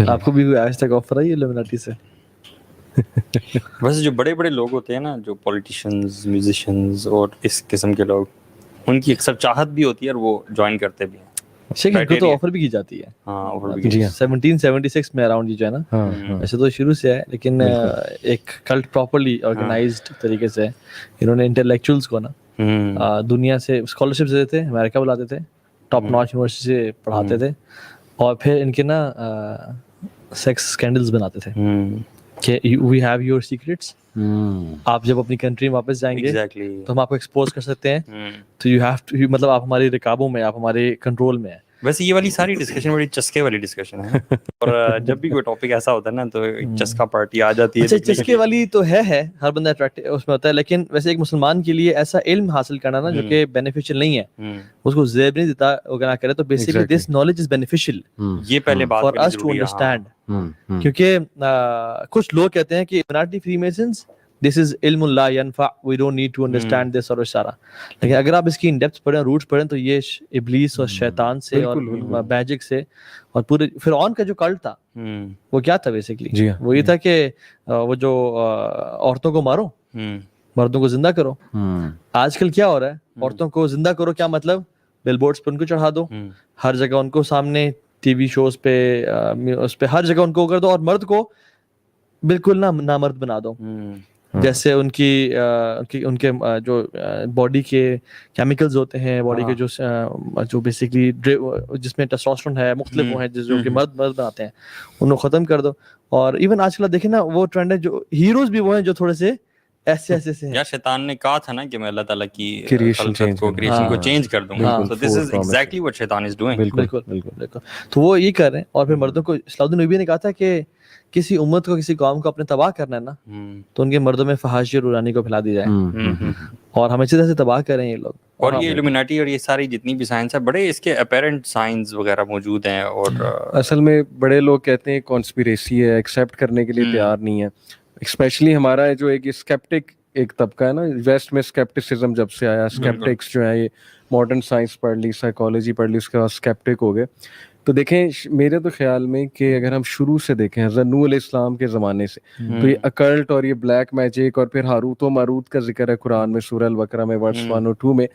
آپ کو بھی کوئی آج تک آفر آئی ہے illuminati سے؟ ویسے جو بڑے بڑے لوگ ہوتے ہیں نا، جو پولیٹیشنز، میوزیشنز اور اس قسم کے لوگ، ان کی اکثر چاہت بھی ہوتی ہے اور وہ جوائن کرتے بھی ہیں. شیخ ان کو تو آفر بھی کی جاتی ہے. ہاں آفر بھی. 1776 میں اراؤنڈ یہ جو ہے نا، ویسے تو شروع سے ہے لیکن ایک کلٹ پراپرلی آرگنائزڈ طریقے سے انہوں نے انٹلیکچوئلس کو نا دنیا سے اسکالرشپ دیتے تھے، امریکہ بلاتے تھے، ٹاپ ناچ یونیورسٹی سے پڑھاتے تھے، اور پھر ان کے نا سیکس اسکینڈلز بناتے تھے کہ وی ہیو یور سیکریٹس، آپ جب اپنی کنٹری میں واپس جائیں گے تو ہم آپ کو ایکسپوز کر سکتے ہیں، تو یو ہیو ٹو، مطلب آپ ہماری رکابوں میں، آپ ہمارے کنٹرول میں ہیں. ویسے یہ والی ساری ڈسکشن بڑی چسکے والی ڈسکشن ہے، اور جب بھی کوئی ٹاپک ایسا ہوتا ہے نا تو ایک چسکا پارٹی آ جاتی ہے. اچھا چسکے والی تو ہے ہر بندہ اٹریکٹو اس میں ہوتا ہے، لیکن ویسے ایک مسلمان کے لیے ایسا علم حاصل کرنا نا جو کہ بینیفیشل نہیں ہے، اس کو زیب نہیں دیتا اگر نہ کرے، تو basically this knowledge is beneficial یہ پہلے بات فار اس ٹو انڈرسٹینڈ. کیونکہ کچھ لوگ کہتے ہیں کہ illuminati free masons this is علم لا ینفع، we don't need to understand this اور اشارہ، لیکن اگر آپ اس کی ان ڈیپتھ پڑھیں، روٹس پڑھیں، تو یہ ابلیس اور شیطان سے اور میجک سے، اور پورے فرعون کا جو کلٹ تھا وہ کیا تھا بیسیکلی، وہ یہ تھا کہ وہ جو عورتوں کو مارو، مردوں کو زندہ کرو. آج کل کیا ہو رہا ہے، عورتوں کو زندہ کرو کیا مطلب، بل بورڈز پہ ان کو چڑھا دو، ہر جگہ ان کو سامنے ٹی وی شوز پہ، اس پہ ہر جگہ ان کو کر دو، اور مرد کو بالکل نامرد بنا دو. جیسے ان کے جو باڈی کے کیمیکلز ہوتے ہیں، باڈی کے جو بیسکلی جس میں ٹیسٹوسٹیرون ہے، مختلف وہ ہیں جو کہ مرد بناتے ہیں، ان کو ختم کر دو. اور ایون آج کل دیکھیں نا وہ ٹرینڈ ہے، جو ہیروز بھی وہ ہیں جو تھوڑے سے ایسے سے ہیں. یا شیطان نے کہا تھا نا کہ میں اللہ تعالیٰ کی خلقت کو، کریشن کو چینج کر دوں گا. So this is exactly what شیطان is doing. بالکل. تو وہ یہ کر رہے ہیں. اور پھر مردوں کو اسلام النبی نے کہا تھا کہ کسی امت کو، کسی قوم کو اپنے تباہ کرنا ہے نا، تو ان کے مردوں میں فحاشی اور رورانی کو پھیلا دی جائے، اور ہم اسی طرح سے تباہ کریں یہ لوگ. اور یہ illuminati اور یہ ساری جتنی بھی سائنس ہے، بڑے اس کے اپیرنٹ سائنس وغیرہ موجود ہیں. اور اصل میں بڑے لوگ کہتے ہیں کانسپیریسی ہے، ایکسیپٹ کرنے کے لیے تیار نہیں ہے. اسپیشلی ہمارا جو ایک اسکیپٹک ایک طبقہ ہے نا، ویسٹ میں اسکیپٹسزم جب سے آیا، اسکیپٹکس جو ہے یہ ماڈرن سائنس پڑھ لی، سائیکالوجی پڑھ لی، اس کے بعد اسکیپٹک ہو گئے. تو دیکھیں میرے تو خیال میں کہ اگر ہم شروع سے دیکھیں حضرت نوح علیہ السلام کے زمانے سے، تو یہ اکلٹ اور یہ بلیک میجک، اور پھر ہاروت و ماروت کا ذکر ہے قرآن میں سورہ البقرہ میں ورس 1 اور 2 میں.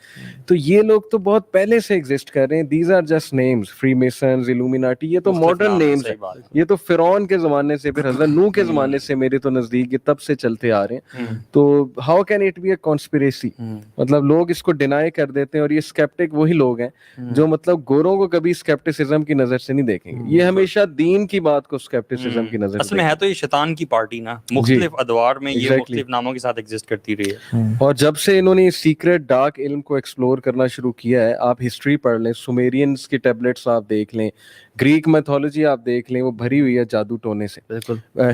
تو یہ لوگ تو بہت پہلے سے ایگزسٹ کر رہے ہیں. These are just names, free masons, illuminati، یہ تو ماڈرن نیمز ہیں. یہ تو فرعون کے زمانے سے، پھر حضرت نوح کے زمانے سے میرے تو نزدیک یہ تب سے چلتے آ رہے ہیں. تو how can it be a conspiracy? مطلب لوگ اس کو ڈینائی کر دیتے ہیں. اور یہ اسکیپٹک وہی لوگ ہیں جو مطلب گوروں کو کبھی اسکیپٹسزم کی نظر سے نہیں دیکھیں گے. یہ ہمیشہ دین کی بات کو اسکیپٹسزم کی نظر سے. اصل میں ہے تو یہ شیطان کی پارٹی نا، مختلف ادوار میں یہ مختلف ناموں کے ساتھ ایگزسٹ کرتی رہی ہے. اور جب سے انہوں نے سیکرٹ ڈارک علم کو ایکسپلور کرنا شروع کیا ہے، آپ ہسٹری پڑھ لیں، سومیرینز کی ٹیبلٹس آپ دیکھ لیں، گریک میتھولوجی آپ دیکھ لیں، وہ بھری ہوئی ہے جادو ٹونے سے.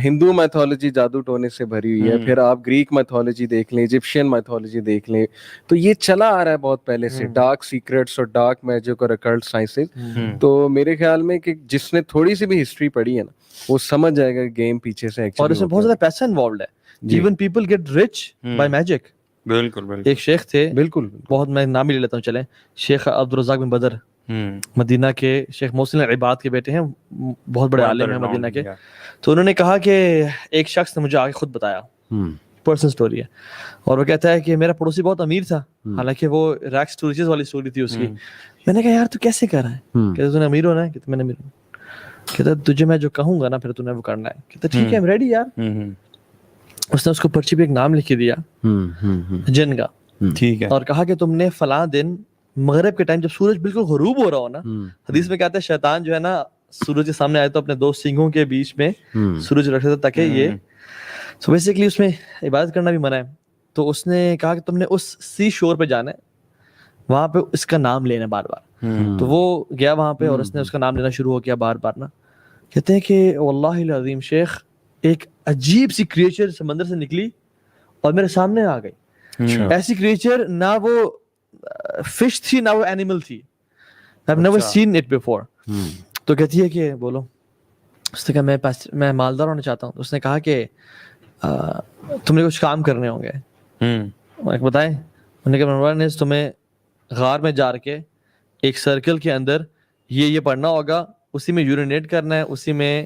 ہندو میتھولوجی جادو ٹونے سے بھری ہوئی ہے. پھر آپ گریک میتھولوجی دیکھ لیں، ایجپشین میتھولوجی دیکھ لیں. تو یہ چلا آ رہا ہے بہت پہلے سے، ڈارک سیکرٹس اور ڈارک میجک اور اکلٹ سائنسز. تو میرے خیال میں کہ جس نے تھوڑی سی بھی ہسٹری پڑھی ہے نا، وہ سمجھ جائے گا گیم پیچھے سے ایکچولی. اور اس میں بہت زیادہ پیسہ انوالوڈ ہے. Even people get rich by magic. بالکل. ایک شیخ تھے، بالکل بہت، میں نام ہی لے لیتا ہوں چلیں، شیخ عبدالرزاق بن بدر، مدینہ کے، شیخ محسن العباد کے بیٹے ہیں، بہت بڑے عالم ہیں مدینہ کے. تو انہوں نے کہا کہ ایک شخص نے مجھے آگے خود بتایا، پرسنل سٹوری ہے، اور وہ کہتا ہے کہ میرا پڑوسی بہت امیر تھا، حالانکہ وہ ریکس ٹو ریچز والی سٹوری تھی اس کی. میں نے کہا یار تو کیسے کر رہا ہے؟ کہتا تو نے امیر ہونا ہے؟ کہتا میں نے امیر ہوں. کہتا تجھے میں جو کہوں گا نا پھر تو نے وہ کرنا ہے. کہتا ٹھیک ہے I'm ریڈی یار. اس نے اس کو پرچی پہ ایک نام لکھ دیا جن کا، ٹھیک ہے، اور کہا کہ تم نے فلاں دن مغرب کے ٹائم جب سورج بالکل غروب ہو رہا ہو نا، حدیث میں کہتا ہے شیطان جو ہے نا سورج کے سامنے آئے تو اپنے دو سینگوں کے بیچ میں سورج رکھ دیتا تاکہ یہ، سو بیسیکلی اس میں عبادت کرنا بھی منع ہے. تو اس نے کہا کہ تم نے اس سی شور پہ جانا ہے، وہاں پہ اس کا نام لینا بار بار. تو وہ گیا وہاں پہ اور اس نے اس کا نام لینا شروع ہو کیا بار بار نا. کہتے ہیں کہ واللہ العظیم شیخ ایک عجیب سی کریچر سمندر سے نکلی اور میرے سامنے آ گئی. ایسی کریچر نہ وہ فش تھی نہ وہ اینیمل تھی. I've never seen it before. تو کہتی ہے کہ بولو. اس نے کہا میں مالدار ہونا چاہتا ہوں. اس نے کہا کہ تم نے کچھ کام کرنے ہوں گے. بتائیں. انہوں نے کہا نمبر 1 is تمہیں غار میں جا کے ایک سرکل کے اندر یہ پڑھنا ہوگا، اسی میں یورینیٹ کرنا ہے، اسی میں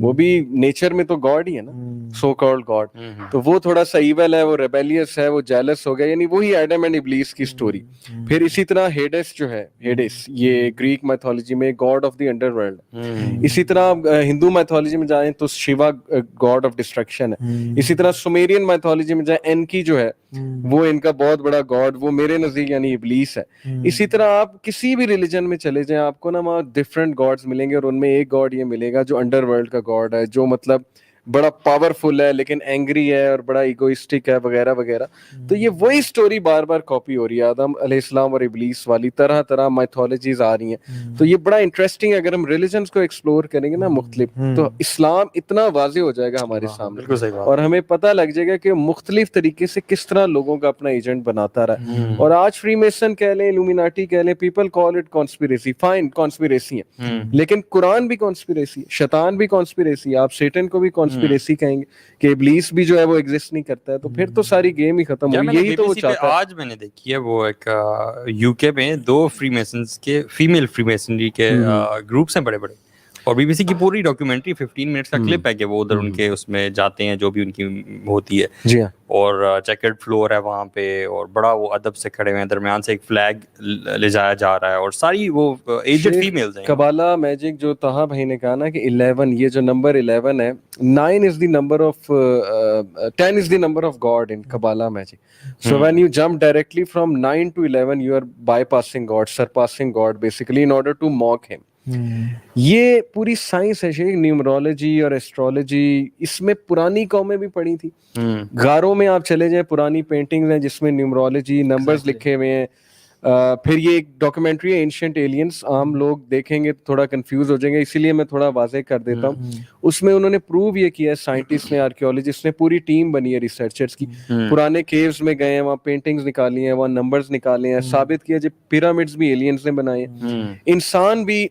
وہ بھی نیچر میں تو گاڈ ہی ہے نا, سو کالڈ گاڈ. تو وہ تھوڑا سا ایول ہے, وہ ریبیلیس ہے, وہ جیلس ہو گیا, یعنی وہی ایڈم اینڈ ابلیس کی سٹوری. پھر اسی طرح ہیڈس جو ہے, ہیڈس یہ گریک میتھولوجی میں God of the under world. اسی طرح ہندو میتھولوجی میں جائیں تو شیوا گاڈ آف ڈسٹرکشن ہے. اسی طرح سومیرین میتھولوجی میں جائیں, انکی جو ہے وہ ان کا بہت بڑا گاڈ, وہ میرے نزدیک یعنی ابلیس ہے. اسی طرح آپ کسی بھی ریلیجن میں چلے جائیں, آپ کو نا وہاں ڈفرینٹ گاڈز ملیں گے, اور ان میں ایک گاڈ یہ ملے گا جو انڈر ورلڈ کا گاڈ ہے, جو مطلب بڑا پاورفل ہے لیکن اینگری ہے اور بڑا ایگوئسٹک ہے وغیرہ وغیرہ. تو یہ وہی سٹوری بار بار کاپی ہو رہی ہے, آدم علیہ السلام اور ابلیس والی طرح طرح میتھولوجیز آ رہی ہیں. تو یہ بڑا انٹرسٹنگ ہے, اگر ہم ریلیجنز کو ایکسپلور کریں گے نا مختلف, تو اسلام اتنا واضح ہو جائے گا ہمارے سامنے, اور ہمیں پتہ لگ جائے گا کہ مختلف طریقے سے کس طرح لوگوں کا اپنا ایجنٹ بناتا رہا. اور آج فری میسن کہہ لیں, الومیناٹی کہہ لیں, people call it conspiracy, fine conspiracy ہے, لیکن قرآن بھی کانسپیریسی ہے, شیطان بھی کانسپیریسی ہے, آپ سیٹن کو بھی کانسپیریسی کہیں گے کہ ابلیس بھی جو ہے وہ ایگزسٹ نہیں کرتا ہے, تو پھر تو ساری گیم ہی ختم ہوئی. یہی تو وہ چاہتا ہے. آج میں نے دیکھی ہے وہ ایک یو کے میں 2 فری میسنز کے فیمیل فری میسنری کے گروپس ہیں بڑے بڑے, اور بی بی سی کی پوری ڈاکیومنٹری 15 منٹس کا کلپ ہے کہ وہ ادھر ان کے اس میں جاتے ہیں جو بھی ان کی ہوتی ہے. جی ہاں, اور چیکرڈ فلور ہے وہاں پہ, اور بڑا وہ ادب سے کھڑے ہوئے ہیں, درمیان سے ایک فلیگ لے جایا جا رہا ہے, اور ساری وہ ایجڈ فیمیلز ہیں. کبالا میجک جو طہا بھائی نے کہا نا کہ 11, یہ جو نمبر 11 ہے, 9 is the number of 10 is the number of God in Kabbalah magic. So when you jump directly from 9 to 11, you are bypassing God, surpassing God basically in order to mock him. یہ پوری science ہے شیخ, نیومرولوجی اور astrology, اس میں پرانی قومیں بھی پڑھی تھی. غاروں میں آپ چلے جائیں, پرانی پینٹنگز ہیں جس میں نیومرولوجی نمبرز لکھے ہوئے ہیں. پھر یہ ایک ڈاکومنٹری ہے اینشینٹ ایلینس, عام لوگ دیکھیں گے تو تھوڑا کنفیوز ہو جائیں گے, اسی لیے میں تھوڑا واضح کر دیتا ہوں. اس میں انہوں نے پروو یہ کیا ہے, سائنٹسٹ نے, آرکیولوجسٹ نے, پوری ٹیم بنی ہے ریسرچرز کی, پرانے کیوز میں گئے ہیں, وہاں پینٹنگز نکالی ہیں, وہاں نمبرز نکالے ہیں, ثابت کیا جب پیرامڈز بھی ایلینز نے بنائے ہیں. انسان بھی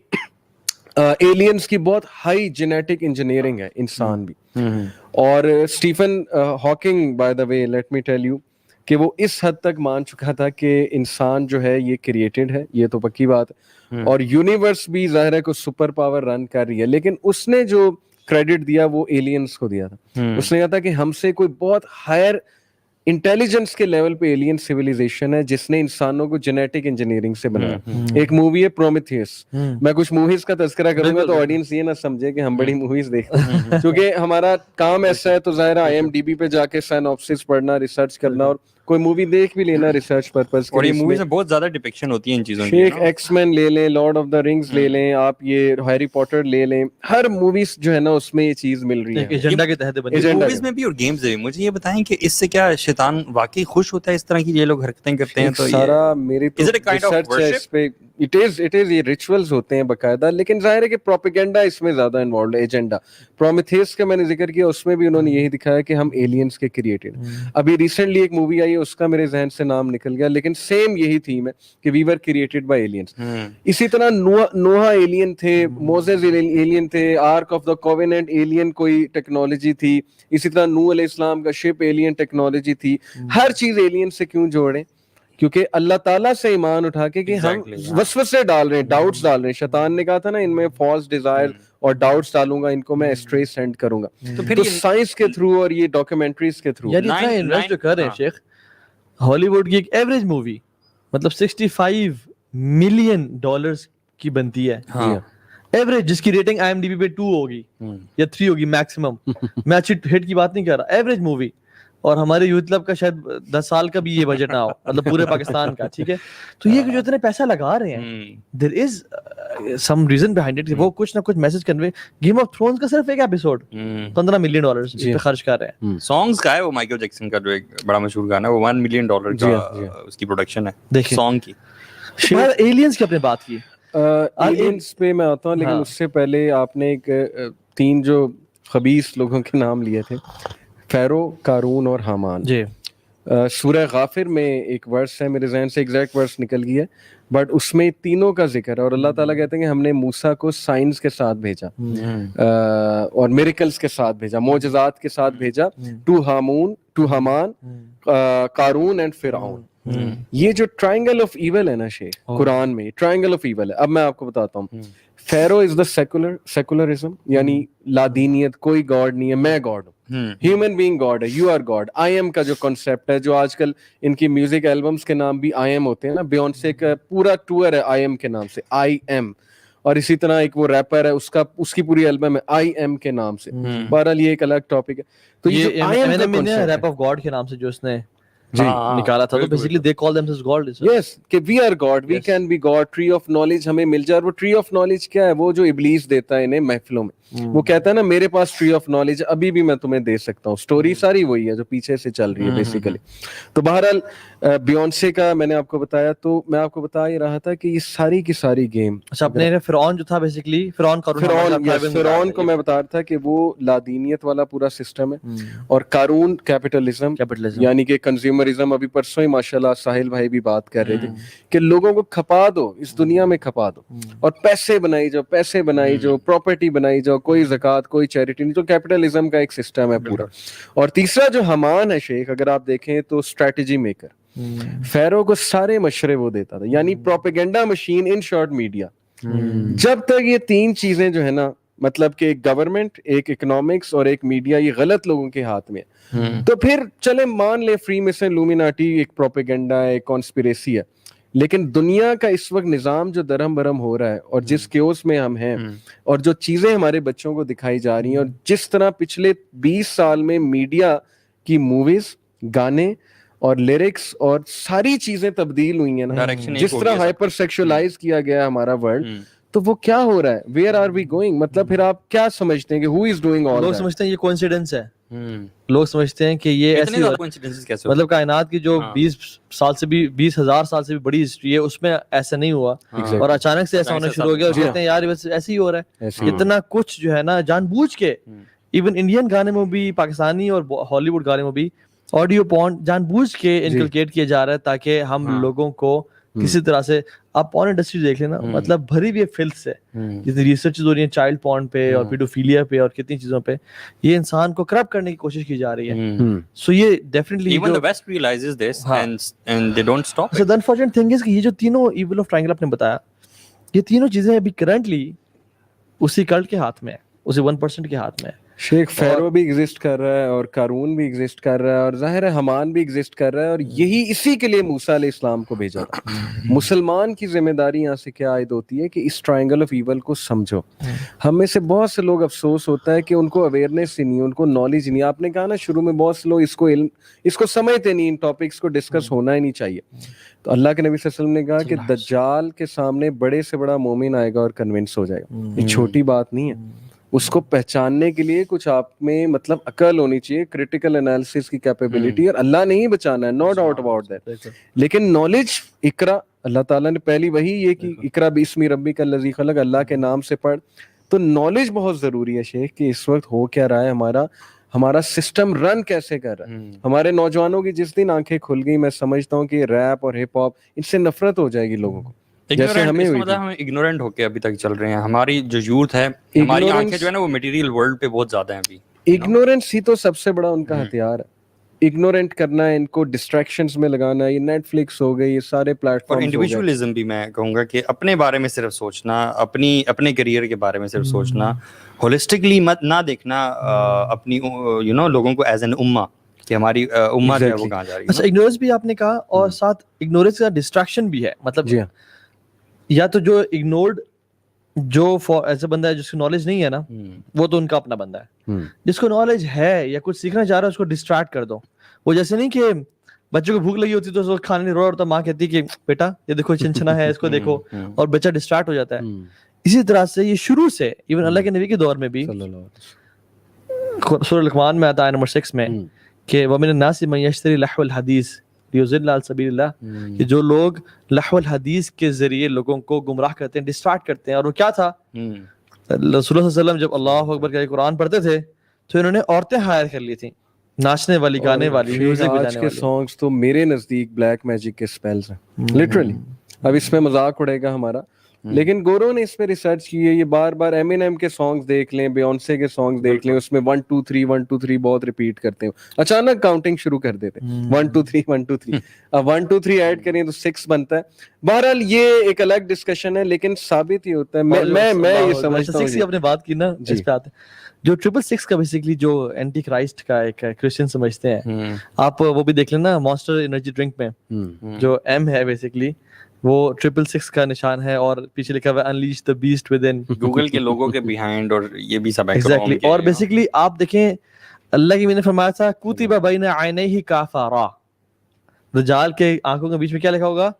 ایلینز کی بہت ہائی جینیٹک انجینئرنگ ہے, انسان بھی. اور Stephen Hawking by the way let me tell you کہ وہ اس حد تک مان چکا تھا کہ انسان جو ہے یہ کریٹڈ ہے, یہ تو پکی بات ہے, اور یونیورس بھی ظاہر ہے کو سپر پاور رن کر رہی ہے, لیکن اس نے جو کریڈٹ دیا وہ ایلینز کو دیا تھا. اس نے کہا تھا کہ ہم سے کوئی بہت ہائر انٹیلیجنس کے لیول پہ ایلین سیویلائزیشن ہے جس نے انسانوں کو جینیٹک انجینئرنگ سے بنایا. ایک مووی ہے پرومیتھیوس, میں کچھ موویز کا تذکرہ کروں گا تو آڈینس یہ نہ سمجھے کہ ہم بڑی موویز دیکھتے ہیں, کیونکہ ہمارا کام ایسا ہے, تو ظاہر ہے IMDb پہ جا کے سائنوپسس پڑھنا, ریسرچ کرنا, اور کوئی مووی دیکھ بھی لینا ریسرچ پرپز کے. اور یہ موویز میں بہت زیادہ ڈپکشن ہوتی ہیں ان چیزوں کی. شیخ ایکس مین لے لیں, لارڈ آف دا رنگز لے لیں, آپ یہ ہیری پوٹر لے لیں, ہر موویز جو ہے نا اس میں یہ چیز مل رہی ہے ایجنڈا کے تحت بنی موویز میں بھی اور گیمز میں بھی. مجھے یہ بتائیں کہ اس سے کیا شیطان واقعی خوش ہوتا ہے اس طرح کی یہ لوگ حرکتیں کرتے ہیں؟ تو سارا میری تو ریسرچ ہے اس پہ, اٹ از یہ ریچولز ہوتے ہیں باقاعدہ, لیکن ظاہر ہے کہ پروپیگنڈا اس میں زیادہ انوالوڈ ہے, ایجنڈا. پرومیتھیس کا میں نے ذکر کیا, اس میں بھی انہوں نے یہی دکھایا کہ ہم ایلینز کے کریٹڈ. ابھی ریسنٹلی ایک مووی آئی ہے, اس کا میرے ذہن سے نام نکل گیا, لیکن سیم یہی تھیم ہے کہ we were created by aliens. اسی طرح نوح ایلین تھے, موزیز ایلین تھے, ark of the covenant alien کوئی ٹیکنالوجی تھی, اسی طرح نوح علیہ السلام کا شپ ایلین ٹیکنالوجی تھی. ہر چیز ایلین سے کیوں جوڑیں؟ کیونکہ اللہ تعالیٰ سے ایمان اٹھا کے کہ ہم وسوسے ڈال رہے ہیں, ڈاؤٹس ڈال رہے ہیں. شیطان نے کہا تھا نا ان میں فالس ڈیزائر اور ڈاؤٹس ڈالوں گا, ان کو میں اسٹرے سینڈ کروں گا. تو سائنس کے تھرو اور یہ ڈاکیومنٹریز کے تھرو یعنی اتنا انویسٹ جو کر رہے ہیں شیخ, ہالی ووڈ کی ایک ایوریج مووی مطلب $65 ملین کی بنتی ہے ایوریج, جس کی ریٹنگ IMDb پہ 2 ہوگی یا 3 ہوگی میکسیمم. میں اچھی ہٹ کی بات نہیں کر رہا, ایوریج مووی. اور ہمارے یوتھ کلب کا شاید 10 سال کا بھی یہ بجٹ نہ ہو, مطلب پورے پاکستان کا, ٹھیک ہے. تو یہ جو اتنے پیسہ لگا رہے ہیں, دیر از سم ریزن بیہائنڈ اٹ, وہ کچھ نہ کچھ message convey. Game of Thrones کا صرف ایک ایپیسوڈ $15 ملین پہ خرچ کر رہے ہیں. سانگز کا ہے وہ مائیکل جیکسن کا جو ایک بڑا مشہور گانا ہے, وہ $1 ملین کا اس کی پروڈکشن ہے سانگ کی. ایلینز کی اپنے بات کی, ایلینز پہ میں آتا ہوں, لیکن اس سے پہلے آپ نے ایک 3 جو خبیث لوگوں کے نام لیے تھے, فیرو, قارون اور حامان. جی سورہ غافر میں ایک ورس ہے, میرے ذہن سے ایگزیکٹ ورس نکل گیا, بٹ اس میں تینوں کا ذکر ہے. اور اللہ تعالیٰ کہتے ہیں کہ ہم نے موسیٰ کو سائنس کے ساتھ بھیجا اور میریکلز کے ساتھ بھیجا, معجزات کے ساتھ بھیجا, ٹو حامان, قارون اینڈ فرعون. یہ جو ٹرائنگل آف ایول ہے نا شیخ, قرآن میں ٹرائنگل آف ایول ہے. اب میں آپ کو بتاتا ہوں, فیرو از دا سیکولرزم, یعنی لادینیت, کوئی گاڈ نہیں ہے, میں گاڈ ہوں, ہیومن بینگ گاڈ ہے, you are god. I am کا جو کانسیپٹ ہے, جو آج کل ان کی میوزک البمس کے نام بھی آئی ایم ہوتے ہیں نا, بیونسے کا پورا ٹور ہے آئی ایم کے نام سے, آئی ایم. اور اسی طرح ایک وہ ریپر ہے, اس کی پوری البم ہے آئی ایم کے نام سے. بہرحال یہ ایک الگ ٹاپک ہے. تو یہ ریپ آف گاڈ کے نام سے جو اس نے نکالا تھا, تو basically they call themselves god. Yes, کہ we are god, we can be god. Tree of knowledge ہمیں مل جائے. اور وہ ٹری آف نالج کیا ہے, وہ جو ابلیس دیتا ہے انہیں محفلوں میں, وہ کہتا ہے نا میرے پاس ٹری آف نالج ابھی بھی میں تمہیں دے سکتا ہوں. اسٹوری ساری وہی ہے جو پیچھے سے چل رہی ہے بیسیکلی. تو بہرحال بیونسے کا میں نے آپ کو بتایا, تو میں آپ کو بتا ہی رہا تھا کہ یہ ساری کی ساری گیم, اچھا اپنے فرعون جو تھا بیسیکلی, فرعون کو میں بتا رہا تھا کہ وہ لادینیت والا پورا سسٹم ہے, اور قارون کیپٹلزم, یعنی کہ کنزیومرزم. ابھی پرسوں ہی ماشاءاللہ ساحل بھائی بھی بات کر رہے تھے کہ لوگوں کو کھپا دو, اس دنیا میں کھپا دو, اور پیسے بنائی جاؤ, پیسے بنائی جاؤ, پراپرٹی بنائی جاؤ, کوئی زکوٰۃ, کوئی چیریٹی نہیں. تو کیپٹلزم کا ایک سسٹم ہے پورا. اور تیسرا جو حمان ہے شیخ, اگر آپ دیکھیں تو اسٹریٹجی میکر. فیرو کو سارے مشورے وہ دیتا تھا, یعنی propaganda machine, in short media. جب تک یہ تین چیزیں جو ہے نا, مطلب کہ ایک گورنمنٹ, ایک اکنامکس اور ایک میڈیا, یہ غلط لوگوں کے ہاتھ میں ہے, تو پھر چلے مان لے فری میسن, لومیناٹی ایک پروپیگنڈا ہے, ایک کانسپیریسی ہے. لیکن دنیا کا اس وقت نظام جو درہم برہم ہو رہا ہے, اور جس کیوس میں ہم ہیں, اور جو چیزیں ہمارے بچوں کو دکھائی جا رہی ہیں, اور جس طرح پچھلے 20 سال میں میڈیا کی موویز, گانے اور لیرکس اور ساری چیزیں تبدیل ہوئی ہیں نا, جس طرح ہائپر سیکشولائز کیا گیا ہے ہمارا ورلڈ, تو وہ کیا ہو رہا ہے, ویئر آر وی گوئنگ. مطلب پھر آپ کیا سمجھتے ہیں کہ ہو از ڈوئنگ آل؟ لوگ سمجھتے ہیں یہ کوئنسیڈنس ہے, لوگ سمجھتے ہیں کہ یہ ایسی, مطلب کائنات کی جو 20,000 سال سے بھی بڑی ہسٹری ہے, اس میں ایسا نہیں ہوا, اور اچانک سے ایسا ہونا شروع ہو گیا, اور کہتے ہیں یار بس ایسے ہی ہو رہا ہے. اتنا کچھ جو ہے نا جان بوجھ کے, ایون انڈین گانے میں بھی, پاکستانی اور ہالی ووڈ گانے میں بھی آڈیو پورن جان بوجھ کے انکلکیٹ کیا جا رہا ہے, تاکہ ہم لوگوں کو کسی طرح سے, آپ پورن انڈسٹری دیکھ لینا, مطلب بھری ہوئی فلتھ سے, جتنی ریسرچ ہو رہی ہیں چائلڈ پورن پہ اور پیڈوفیلیا پہ اور کتنی چیزوں پہ, یہ انسان کو کرپٹ کرنے کی کوشش کی جا رہی ہے. سو یہ definitely even the West realises this and they don't stop. So the unfortunate thing is کہ یہ جو تینوں ایول آف ٹرائنگل آپ نے بتایا, یہ تینوں چیزیں ابھی کرنٹلی اسی کلٹ کے ہاتھ میں ہے, اسی 1% کے ہاتھ میں ہے. شیخ فیرو بھی ایگزسٹ کر رہا ہے, اور قارون بھی ایگزسٹ کر رہا ہے, اور ظاہر ہے حمان بھی ایگزسٹ کر رہا ہے, اور یہی اسی کے لیے موسیٰ علیہ السلام کو بھیجا تھا. مسلمان کی ذمہ داری یہاں سے کیا عائد ہوتی ہے کہ اس ٹرائنگل آف ایول کو سمجھو. ہم میں سے بہت سے لوگ افسوس ہوتا ہے کہ ان کو اویئرنیس ہی نہیں, ان کو نالج نہیں. آپ نے کہا نا شروع میں, بہت سے لوگ اس کو سمجھتے نہیں, ان ٹاپکس کو ڈسکس ہونا ہی نہیں چاہیے. تو اللہ کے نبی صلی اللہ علیہ وسلم نے کہا کہ دجال کے سامنے بڑے سے بڑا مومن آئے گا اور کنونس ہو جائے گا. یہ چھوٹی بات نہیں ہے. اس کو پہچاننے کے لیے کچھ آپ میں مطلب عقل ہونی چاہیے, کریٹیکل انالیسس کی کیپیبلٹی, اور اللہ نے ہی بچانا ہے, نو ڈاؤٹ اباؤٹ دیٹ. لیکن نالج, اقرا, اللہ تعالیٰ نے پہلی وہی یہ کہ اقرا باسم ربک الذی خلق, اللہ کے نام سے پڑھ. تو نالج بہت ضروری ہے شیخ, کہ اس وقت ہو کیا رہا ہے, ہمارا سسٹم رن کیسے کر رہا ہے. ہمارے نوجوانوں کی جس دن آنکھیں کھل گئی, میں سمجھتا ہوں کہ ریپ اور ہپ ہاپ, ان سے نفرت ہو جائے گی لوگوں کو, جیسے ہمیں ہوئی. ہم اگنورنٹ ہو کے ابھی تک چل رہے ہیں. ہماری جو یوتھ ہے, ہماری آنکھیں جو ہے نا وہ میٹیریل ورلڈ پہ بہت زیادہ ہیں ابھی. اگنورینس ہی تو سب سے بڑا ان کا ہتھیار ہے. اگنورینٹ کرنا ہے, ان کو ڈسٹریکشنز میں لگانا ہے. یہ نیٹ فلکس ہو گئی, یہ سارے پلیٹ فارم. اور انڈیویجولزم بھی میں کہوں گا کہ اپنے بارے میں صرف سوچنا, اپنے کریئر کے بارے میں صرف سوچنا, ہولسٹکلی مت نہ دیکھنا اپنی لوگوں کو ایز این امہ, کہ ہماری امہ جو ہے وہ کہاں جا رہی ہے. اچھا, اگنورینس بھی آپ نے کہا, اور ساتھ اگنورینس کا ڈسٹریکشن بھی ہے. مطلب یا تو جو اگنورڈ, جو ایسا بندہ ہے جس کو نالج نہیں ہے نا, وہ تو ان کا اپنا بندہ ہے. جس کو نالج ہے یا کچھ سیکھنا چاہ رہا ہے, اس کو ڈسٹریکٹ کر دو. وہ جیسے نہیں کہ بچوں کو بھوک لگی ہوتی تو کھانے نہیں رو رہا ہوتا, ماں کہتی کہ بیٹا یہ دیکھو چنچنا ہے, اس کو دیکھو, اور بچہ ڈسٹریکٹ ہو جاتا ہے. اسی طرح سے یہ شروع سے ایون اللہ کے نبی کے دور میں بھی سورہ لقمان میں آتا ہے نمبر 6 میں کہ وَمِنَ النَّاسِ مَن يَشْتَرِي لَهْوَ الْحَدِيثِ لِيُضِلَّ عَن سَبِيلِ اللَّهِ, کہ جو لوگ لہو الحدیث کے ذریعے لوگوں کو گمراہ کرتے ہیں, ڈسٹریکٹ کرتے ہیں. اور وہ کیا تھا, رسول اللہ صلی اللہ علیہ وسلم جب اللہ اکبر کا قرآن پڑھتے تھے تو انہوں نے عورتیں ہائر کر لی تھیں, ناچنے والی, گانے والی, میوزک بجانے والی. سانگز تو میرے نزدیک بلیک میجک کے اسپیلز ہیں لٹرلی. اب اس میں مذاق اڑے گا ہمارا, لیکن گورو نے اس پہ ریسرچ کی ہے, یہ بار بار ایمینیم کے سانگز دیکھ لیں, بیونسے کے سانگز دیکھ لیں, اس میں 1 2 3 1 2 3 بہت ریپیٹ کرتے ہیں, اچانک کاؤنٹنگ شروع کر دیتے ہیں 1 2 3 1 2 3, اب 1 2 3 ایڈ کریں تو 6 بنتا ہے. بہرحال یہ ایک الگ ڈسکشن ہے, لیکن ثابت یہ ہوتا ہے, میں یہ سمجھتا ہوں. 6 کی آپ نے بات کی نا, اس پہ آتے ہیں جو 666 کا بیسیکلی جو اینٹی کرائسٹ کا ایک کرسچن سمجھتے ہیں, آپ وہ بھی دیکھ لینا مانسٹر انرجی ڈرنک میں جو ایم ہے بیسیکلی وہ 666 کا نشان ہے, اور پیچھے لکھا ہوا ہے unleash the best with in, Google کے لوگوں کے بیہائنڈ, اور یہ بھی سب ایگزیکٹلی. اور بیسیکلی آپ دیکھیں اللہ کی میں نے فرمایا تھا کتب بین عینیہ کافرا, دجال کے آنکھوں کے بیچ میں کیا لکھا ہوگا,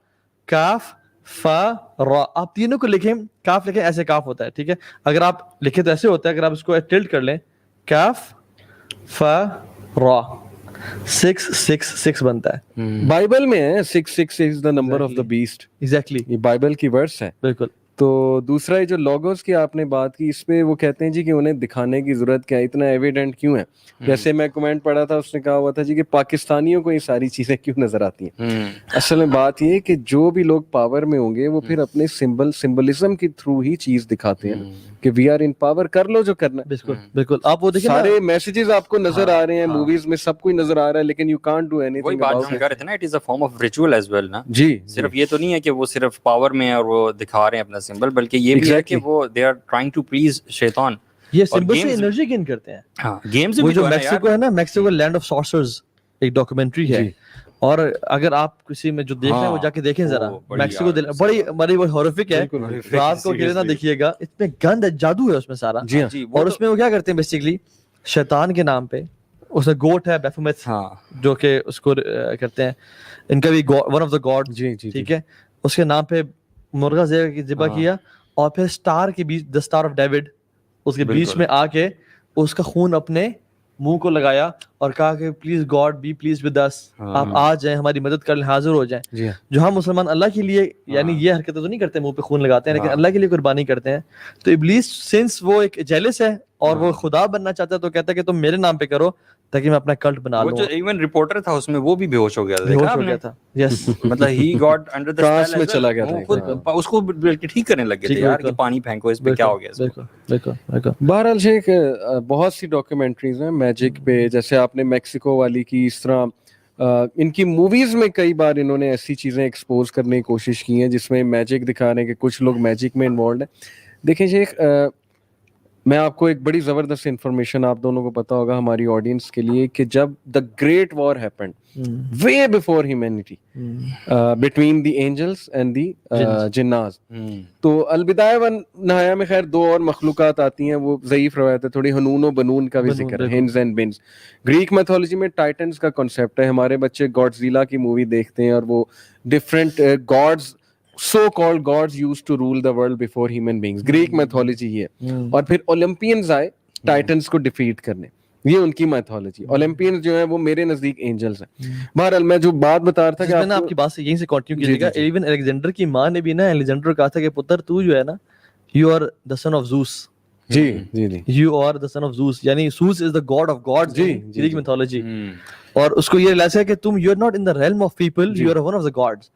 کاف فا را. آپ تینوں کو لکھیں, کاف لکھیں ایسے کاف ہوتا ہے, ٹھیک ہے, اگر آپ لکھیں تو ایسے ہوتا ہے, اگر آپ اس کو ٹلٹ کر لیں کاف فا را 666 بنتا ہے. بائبل میں ہے 666 the number of the beast, exactly یہ بائبل کی ورس ہے. بالکل. تو دوسرا یہ جو لوگوز کی آپ نے بات کی, اس پہ وہ کہتے ہیں جی کہ انہیں دکھانے کی ضرورت کیا ہے, اتنا ایویڈنٹ کیوں ہے. جیسے میں کمنٹ پڑھا تھا, اس نے کہا ہوا تھا جی کہ پاکستانیوں کو یہ ساری چیزیں کیوں نظر آتی ہیں. اصل میں بات یہ ہے کہ جو بھی لوگ پاور میں ہوں گے وہ پھر اپنے سمبلزم کے تھرو ہی چیز دکھاتے ہیں کہ وی آر ان پاور, کر لو جو کرنا. بالکل بالکل. آپ وہ دیکھیں سارے میسیجز آپ کو نظر آ رہے ہیں موویز میں, سب کچھ نظر آ رہا ہے, لیکن یو کانٹ ڈو اینی وہی تھنگ بات اباؤٹ ہم کر رہے تھے نا, it is a form of ritual as well نا. جی, صرف یہ تو نہیں ہے کہ وہ صرف پاور میں ہے اور وہ دکھا رہے ہیں اپنا سمبل, بلکہ یہ بھی ہے کہ وہ they are trying to please شیطان. یہ سمبل سے انرجی گین کرتے ہیں. ہاں, گیمز وہ بھی جو میکسیکو ہے نا, میکسیکو لینڈ آف سارسرز ایک ڈاکومنٹری ہے, اور اگر آپ کسی میں جو دیکھ رہے ہیں وہ جا کے دیکھیں ذرا, میکسیکو بڑی ہارفک ہے, رات کو اکیلے نہ دیکھیے گا, اتنے گند ہے, جادو ہے اس میں سارا. اور اس میں وہ کیا کرتے ہیں بیسیکلی شیطان کے نام پہ, اس میں گوٹ ہے بیفومیت جو کہ اس کو کرتے ہیں, ان کا بھی ون آف دا گاڈ, ٹھیک ہے, اس کے نام پہ مرغا ذبح کیا, اور پھر اسٹار کے بیچ دا اسٹار آف ڈیوڈ اس کے بیچ میں آ کے اس کا خون اپنے منہ کو لگایا اور کہا کہ please god be please with اس, آپ آ جائیں ہماری مدد کر لیں, حاضر ہو جائیں. جو ہم مسلمان اللہ کے لیے یعنی یہ حرکتیں تو نہیں کرتے, منہ پہ خون لگاتے ہیں, لیکن اللہ کے لیے قربانی کرتے ہیں. تو ابلیس سنس وہ ایک جیلس ہے اور وہ خدا بننا چاہتا ہے, تو کہتا ہے کہ تم میرے نام پہ کرو تاکہ میں اپنا کلٹ بنا لوں. وہ جو ایون رپورٹر تھا اس میں وہ بھی بے ہوش ہو گیا تھا, بیہوش ہو گیا تھا. یس, مطلب he got under the trance میں چلا گیا تھا, اس کو بلکہ ٹھیک کرنے لگ گئے تھے یار کہ پانی پھینکو, اس پہ کیا ہو گیا. بالکل. بہرحال شیخ بہت سی ڈاکیومنٹریز ہیں میجک پہ, جیسے آپ نے میکسیکو والی کی, اس طرح ان کی موویز میں کئی بار انہوں نے ایسی چیزیں ایکسپوز کرنے کی کوشش کی ہیں جس میں میجک دکھا رہے ہیں کہ کچھ لوگ میجک میں انوالوڈ ہیں. دیکھیں شیخ, میں آپ کو ایک بڑی زبردست انفارمیشن آپ دونوں کو پتا ہوگا ہماری آڈینس کے لیے, کہ جب the great war happened way before humanity between the angels and the جناز, تو البدایہ و نہایہ میں خیر 2 اور مخلوقات آتی ہیں, وہ ضعیف روایت ہے تھوڑی, حنون و بنون کا بھی ذکر ہے, ہنز اینڈ بنز. گریک میتھولوجی میں ٹائٹنز کا کنسیپٹ ہے. ہمارے بچے گاڈزیلا کی مووی دیکھتے ہیں اور وہ different God's, so called gods used to rule the world before human beings. Greek mythology یہ ہے. اور پھر اولمپینز آئے ٹائٹنز کو ڈیفیٹ کرنے, یہ ان کی میتھولوجی. اولمپینز جو ہیں وہ میرے نزدیک اینجلز ہیں. بہرحال میں جو بات بتا رہا تھا کہ آپ کی بات سے یہیں سے کنٹینیو کیجیے گا, ایون الیگزینڈر کی ماں نے بھی نا الیگزینڈر کو کہا تھا کہ پتر تو جو ہے نا, you are the son of Zeus. You are the son of Zeus, یعنی Zeus is the god of gods in Greek mythology. اور اس کو یہ ریلائز ہے کہ تم you are not in the realm of people, you are one of the gods.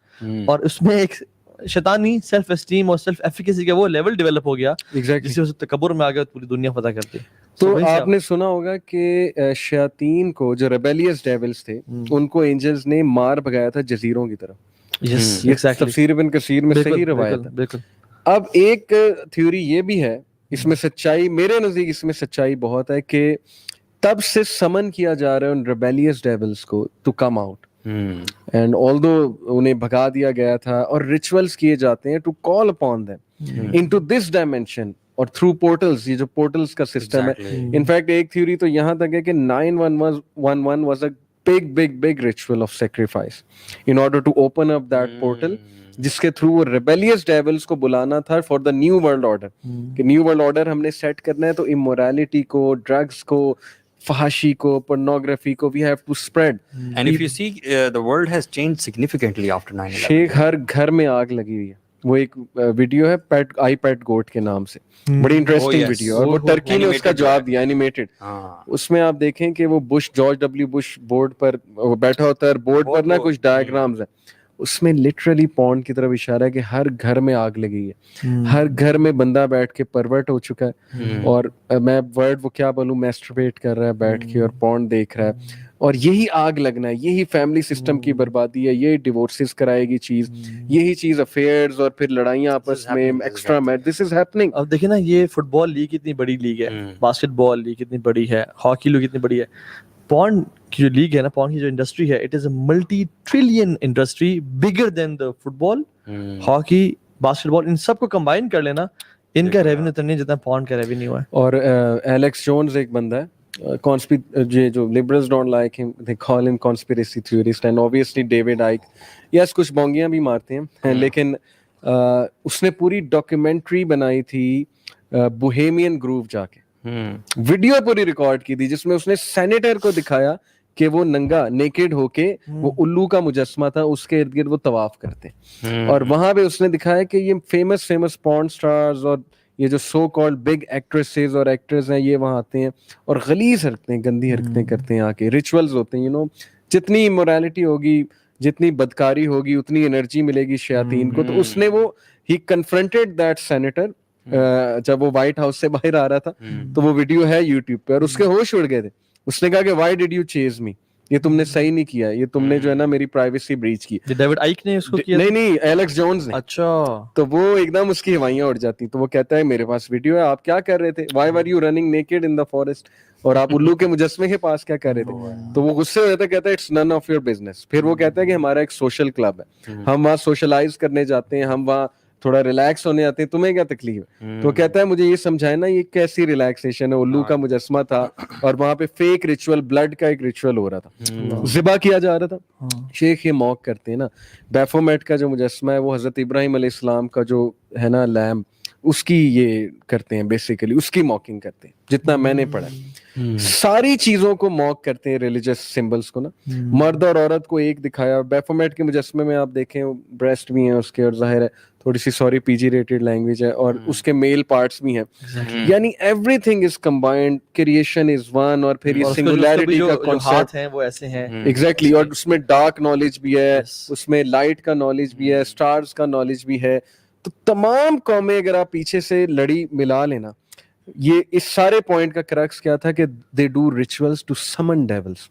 اور اس میں ایک شیطانی سیلف اسٹیم اور سیلف ایفیکیسی کا وہ لیول ڈیولپ ہو گیا جس سے تکبر میں آ گیا, پوری دنیا فتح کرتے. تو آپ نے سنا ہوگا کہ شیاطین کو, جو ریبیلیس ڈیولز تھے, ان کو اینجلز نے مار بھگایا تھا جزیروں کی طرف. یہ تفسیر ابن کثیر میں صحیح روایت ہے. بالکل. اب ایک تھیوری یہ بھی ہے, اس میں سچائی, میرے نزدیک اس میں سچائی بہت ہے, کہ تب سے سمن کیا جا رہا ہے ان ریبیلیس ڈیولز کو to come out, and although انہیں بھگا دیا گیا تھا, اور ریچولز کیے جاتے ہیں to call upon them into this dimension, اور تھرو پورٹلز, یہ جو پورٹلز کا سسٹم ہے. انفیکٹ ایک تھیوری تو یہاں تک ہے کہ 911 was a big ritual of sacrifice in order to open up that portal, جس کے تھرو وہ ریبیلیس ڈیولز کو بلانا تھا for the new world order, کہ نیو ورلڈ آرڈر ہم نے سیٹ کرنا ہے, تو امورالٹی کو, ڈرگس کو, فحاشی کو, pornography کو we have to spread. And if you see the world has changed significantly after 9/11. شیخ ہر گھر میں آگ لگی ہوئی ہے. وہ ایک ویڈیو ہے آئی پیٹ گوٹ کے نام سے, بڑی انٹرسٹنگ ویڈیو, اور وہ ٹرکی نے اس کا جواب دیا اینیمیٹڈ. اس میں آپ دیکھیں کہ وہ جارج ڈبلیو بش بورڈ پر بیٹھا ہوتا ہے, بورڈ پر نا کچھ ڈائیگرامز ہیں, اس میں لٹرلی پورن کی طرف اشارہ ہے کہ ہر گھر میں آگ لگی ہے, ہر گھر میں بندہ بیٹھ کے پرورٹ ہو چکا ہے, اور میں ورڈ وہ کیا بولوں, میسٹربیٹ کر رہا ہے بیٹھ کے اور پورن دیکھ رہا ہے, اور یہی آگ لگنا ہے, یہی فیملی سسٹم کی بربادی ہے, یہی ڈیورسز کرائے گی چیز, یہی چیز افیئرز اور پھر لڑائیاں آپس میں extra match, this is happening. اب دیکھیں نا یہ فٹ بال لیگ کتنی بڑی لیگ ہے, باسکٹ بال لیگ کتنی بڑی ہے, ہاکی لیگ کتنی بڑی ہے, پورن کی جو لیگ ہے نا, پورن کی جو انڈسٹری ہے, it is a multi trillion industry, bigger than the football, hockey, basketball, ان سب کو کمبائن کر لینا, ان کا ریونیو اتنا نہیں جتنا پورن کا ریونیو ہے. اور ایلیکس جونز ایک بندہ ہے, جو liberals don't like him, they call him conspiracy theorist, and obviously David Icke, yes کچھ بونگیاں بھی مارتے ہیں, لیکن اس نے پوری ڈاکیومنٹری بنائی تھی بوہیمین گروو جا کے, ویڈیو پوری ریکارڈ کی تھی جس میں اس نے سینیٹر کو دکھایا کہ وہ ننگا نیکڈ ہو کے, وہ الو کا مجسمہ تھا, اس کے ارد گرد وہ طواف کرتے, اور وہاں پہ اس نے دکھایا کہ یہ فیمس پورن سٹارز اور یہ جو سو کالڈ بگ ایکٹریسز اور ایکٹرز ہیں, یہ وہاں آتے ہیں اور غلیظ حرکتیں, گندی حرکتیں کرتے ہیں, آ کے ریچولز ہوتے ہیں, یو نو, جتنی امورالٹی ہوگی, جتنی بدکاری ہوگی, اتنی انرجی ملے گی شیاطین کو. تو اس نے وہ ہی کنفرنٹڈ دیٹ سینیٹر جب وہ وائٹ ہاؤس سے باہر آ رہا تھا, تو وہ ویڈیو ہے یوٹیوب پہ, اور اس کے ہوش اڑ گئے تھے. اس نے کہا کہ وائی ڈڈ یو چیز می, یہ تم نے صحیح نہیں کیا, یہ تم نے جو ہے نا میری پرائیویسی بریچ کی. ڈیوڈ آئیک نے اس کو کیا؟ نہیں, ایلیکس جونز نے. اچھا. تو وہ ایک دم اس کی ہوائیاں اڑ جاتی. تو وہ کہتا ہے میرے پاس ویڈیو ہے, آپ کیا کر رہے تھے, why were you running naked in the forest, اور آپ الو کے مجسمے کے پاس کیا کر رہے تھے. تو وہ غصے ہو جاتا ہے, کہتا ہے it's none of your business. پھر وہ کہتا ہے کہ ہمارا ایک سوشل کلب ہے, ہم وہاں سوشلائز کرنے جاتے ہیں, ہم وہاں تھوڑا ریلیکس ہونے آتے ہیں, تمہیں کیا تکلیف ہے. تو کہتا ہے مجھے یہ سمجھائے نا یہ کیسی ریلیکسیشن ہے, الو کا مجسمہ تھا اور وہاں پہ فیک ریچول, بلڈ کا ایک ریچول ہو رہا تھا, ذبح کیا جا رہا تھا. شیخ یہ موک کرتے ہیں نا, بیفومیٹ کا جو مجسمہ ہے وہ حضرت ابراہیم علیہ السلام کا جو ہے نا لیمب, اس کی یہ کرتے ہیں بیسیکلی, اس کی موکنگ کرتے ہیں, جتنا میں نے پڑھا. ساری چیزوں کو موک کرتے ہیں, ریلیجس سمبلس کو نا, مرد اور عورت کو ایک دکھایا. بیفومیٹ کے مجسمے میں آپ دیکھیں بریسٹ بھی ہیں اس کے, اور ظاہر ہے تھوڑی سی سوری پی جی ریٹڈ لینگویج ہے, اور اس کے میل پارٹس بھی ہیں, یعنی every thing is combined, creation is one, اور پھر یہ سنگولیرٹی کا کانسیپٹ ہے وہ ایسے ہیں ایگزیکٹلی. اور اس میں ڈارک نالج بھی ہے, اس میں لائٹ کا نالج بھی ہے, اسٹارز کا نالج بھی ہے. تو تمام قومیں اگر آپ پیچھے سے لڑی ملا لینا, یہ اس سارے پوائنٹ کا کرکس کیا تھا کہ دے ڈو ریچولز ٹو سمن ڈیولز.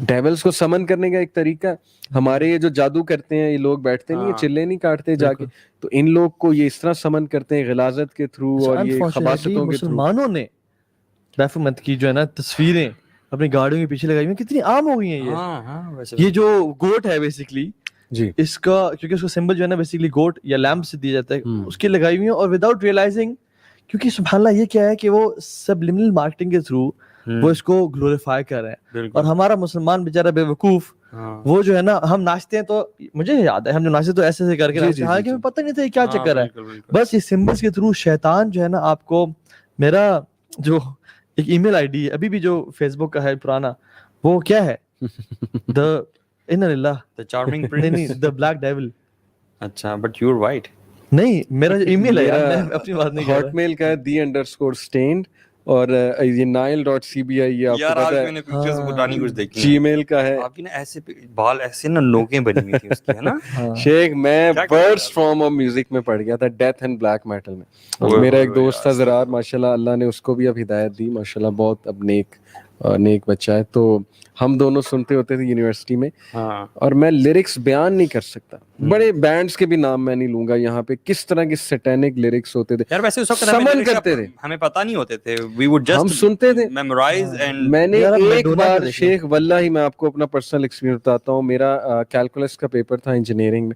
ڈیولز کو سمن کرنے کا ایک طریقہ ہے. ہمارے یہ جو جادو کرتے ہیں یہ لوگ بیٹھتے نہیں, چلے نہیں کاٹتے جا کے, تو ان لوگ کو یہ اس طرح سمن کرتے ہیں غلاظت کے تھرو اور یہ خباثتوں کے تھرو. مسلمانوں نے بیفومیٹ کی جو ہے نا تصویریں اپنی گاڑیوں کے پیچھے لگائی ہوئی, کتنی عام ہو گئی ہیں. یہ جو گوٹ ہے بیسیکلی, جی اس کا کیونکہ اس کا سمبل جو ہے نا بیسیکلی گوٹ یا لیمپ سے دیا جاتا ہے, اس کی لگائی ہوئی ہیں, اور وداؤٹ ریئلائزنگ, کیونکہ سبحان اللہ یہ کیا ہے کہ وہ سبلیمنل مارکیٹنگ کے تھرو وہ اس کو گلوریفائی کر رہے ہیں. اور ہمارا مسلمان بیچارہ بے وقوف, وہ جو ہے نا, ہم ناچتے ہیں تو مجھے یاد ہے ہم جو ناچتے تو ایسے ایسے کر کے ناچتے ہیں, حالانکہ ہمیں پتہ نہیں تھا یہ کیا چکر ہے. بس یہ سمبلس کے تھرو شیطان جو ہے نا, آپ کو میرا جو ایک ای میل آئی ڈی ہے ابھی بھی جو فیس بک کا ہے پرانا, وہ کیا ہے, دا ان اللہ the charming prince, نہیں دا بلیک ڈیول. اچھا, but you're white. نہیں میرا جو ای میل ہے یار, میں اپنی بات نہیں کر رہا. ہاٹ میل کا ہے _stained, اور یہ nile.cbi, یہ آپ کو پتہ ہے. میں نے پکچرز پرانی کچھ دیکھی. جی میل کا ہے. آپ کی نا ایسے بال ایسے نا نوکیں بنی ہوئی تھی اس کی, ہے نا. شیخ میں برسٹ فرام آف میوزک میں پڑھ گیا تھا, ڈیتھ اینڈ بلیک میٹل میں. میرا ایک دوست تھا زرار, ماشاءاللہ اللہ نے اس کو بھی اب ہدایت دی, ماشاءاللہ بہت اب نیک بچہ ہے. تو ہم دونوں سنتے ہوتے تھے یونیورسٹی میں, اور میں لیرکس بیان نہیں کر سکتا, بڑے بینڈز کے بھی نام میں نہیں لوں گا یہاں پہ, کس طرح کے سیٹینک لیرکس ہوتے تھے. یار ویسے اس وقت سمن کرتے تھے, ہمیں پتہ نہیں ہوتے تھے, we would just ہم سنتے تھے, memorize. and میں نے ایک بار شیخ واللہ ہی میں آپ کو اپنا پرسنل ایکسپیرینس بتاتا ہوں, میرا کیلکولس کا پیپر تھا انجینئرنگ میں,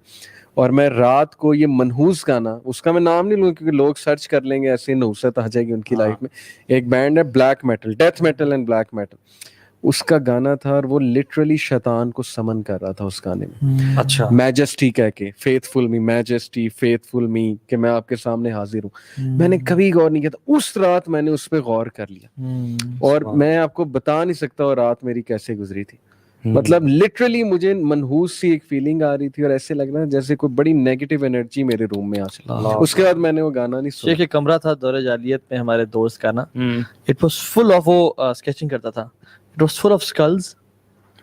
اور میں رات کو یہ منحوس گانا, اس کا میں نام نہیں لوں کیونکہ لوگ سرچ کر لیں گے, ایسے نحوست آ جائے گی ان کی لائف میں. ایک بینڈ ہے black metal, death metal and black metal, اس کا گانا تھا, اور وہ لٹرلی شیطان کو سمن کر رہا تھا اس گانے میں. اچھا, میجسٹی کہہ کے, فیتھفل می, میجسٹی فیتھفل می, کہ میں آپ کے سامنے حاضر ہوں. میں نے کبھی غور نہیں کیا تھا, اس رات میں نے اس پہ غور کر لیا, اور میں آپ کو بتا نہیں سکتا وہ رات میری کیسے گزری تھی. مطلب لٹرلی مجھے منحوس سی ایک فیلنگ آ رہی تھی, اور ایسے لگ رہا جیسے کوئی بڑی نیگیٹو انرجی میرے روم میں آ چلی. اس کے بعد میں نے وہ گانا نہیں سنا. ایک کمرہ تھا دور جاہلیت میں ہمارے دوست کا نا, اٹ واز فل آف, وہ اسکیچنگ کرتا تھا, it was full of skills,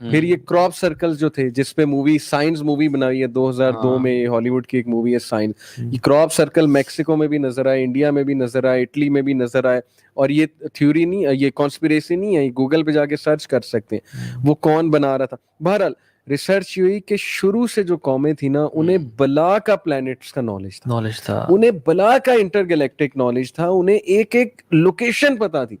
پھر یہ کراپ سرکل جو تھے جس پہ مووی سائنس مووی بنائی ہے 2002 میں, ہالی ووڈ کی ایک مووی ہے سائنس. یہ کراپ سرکل میکسیکو میں بھی نظر آئے, انڈیا میں بھی نظر آئے, اٹلی میں بھی نظر آئے. اور یہ تھیوری نہیں, یہ کانسپیریسی نہیں ہے, یہ گوگل پہ جا کے سرچ کر سکتے ہیں وہ کون بنا رہا تھا. بہرحال ریسرچ ہوئی کہ شروع سے جو قومیں تھیں نا انہیں بلا کا پلانٹس کا نالج تھا, انہیں بلا کا انٹر گلیکٹک نالج تھا, انہیں ایک ایک لوکیشن پتا تھی.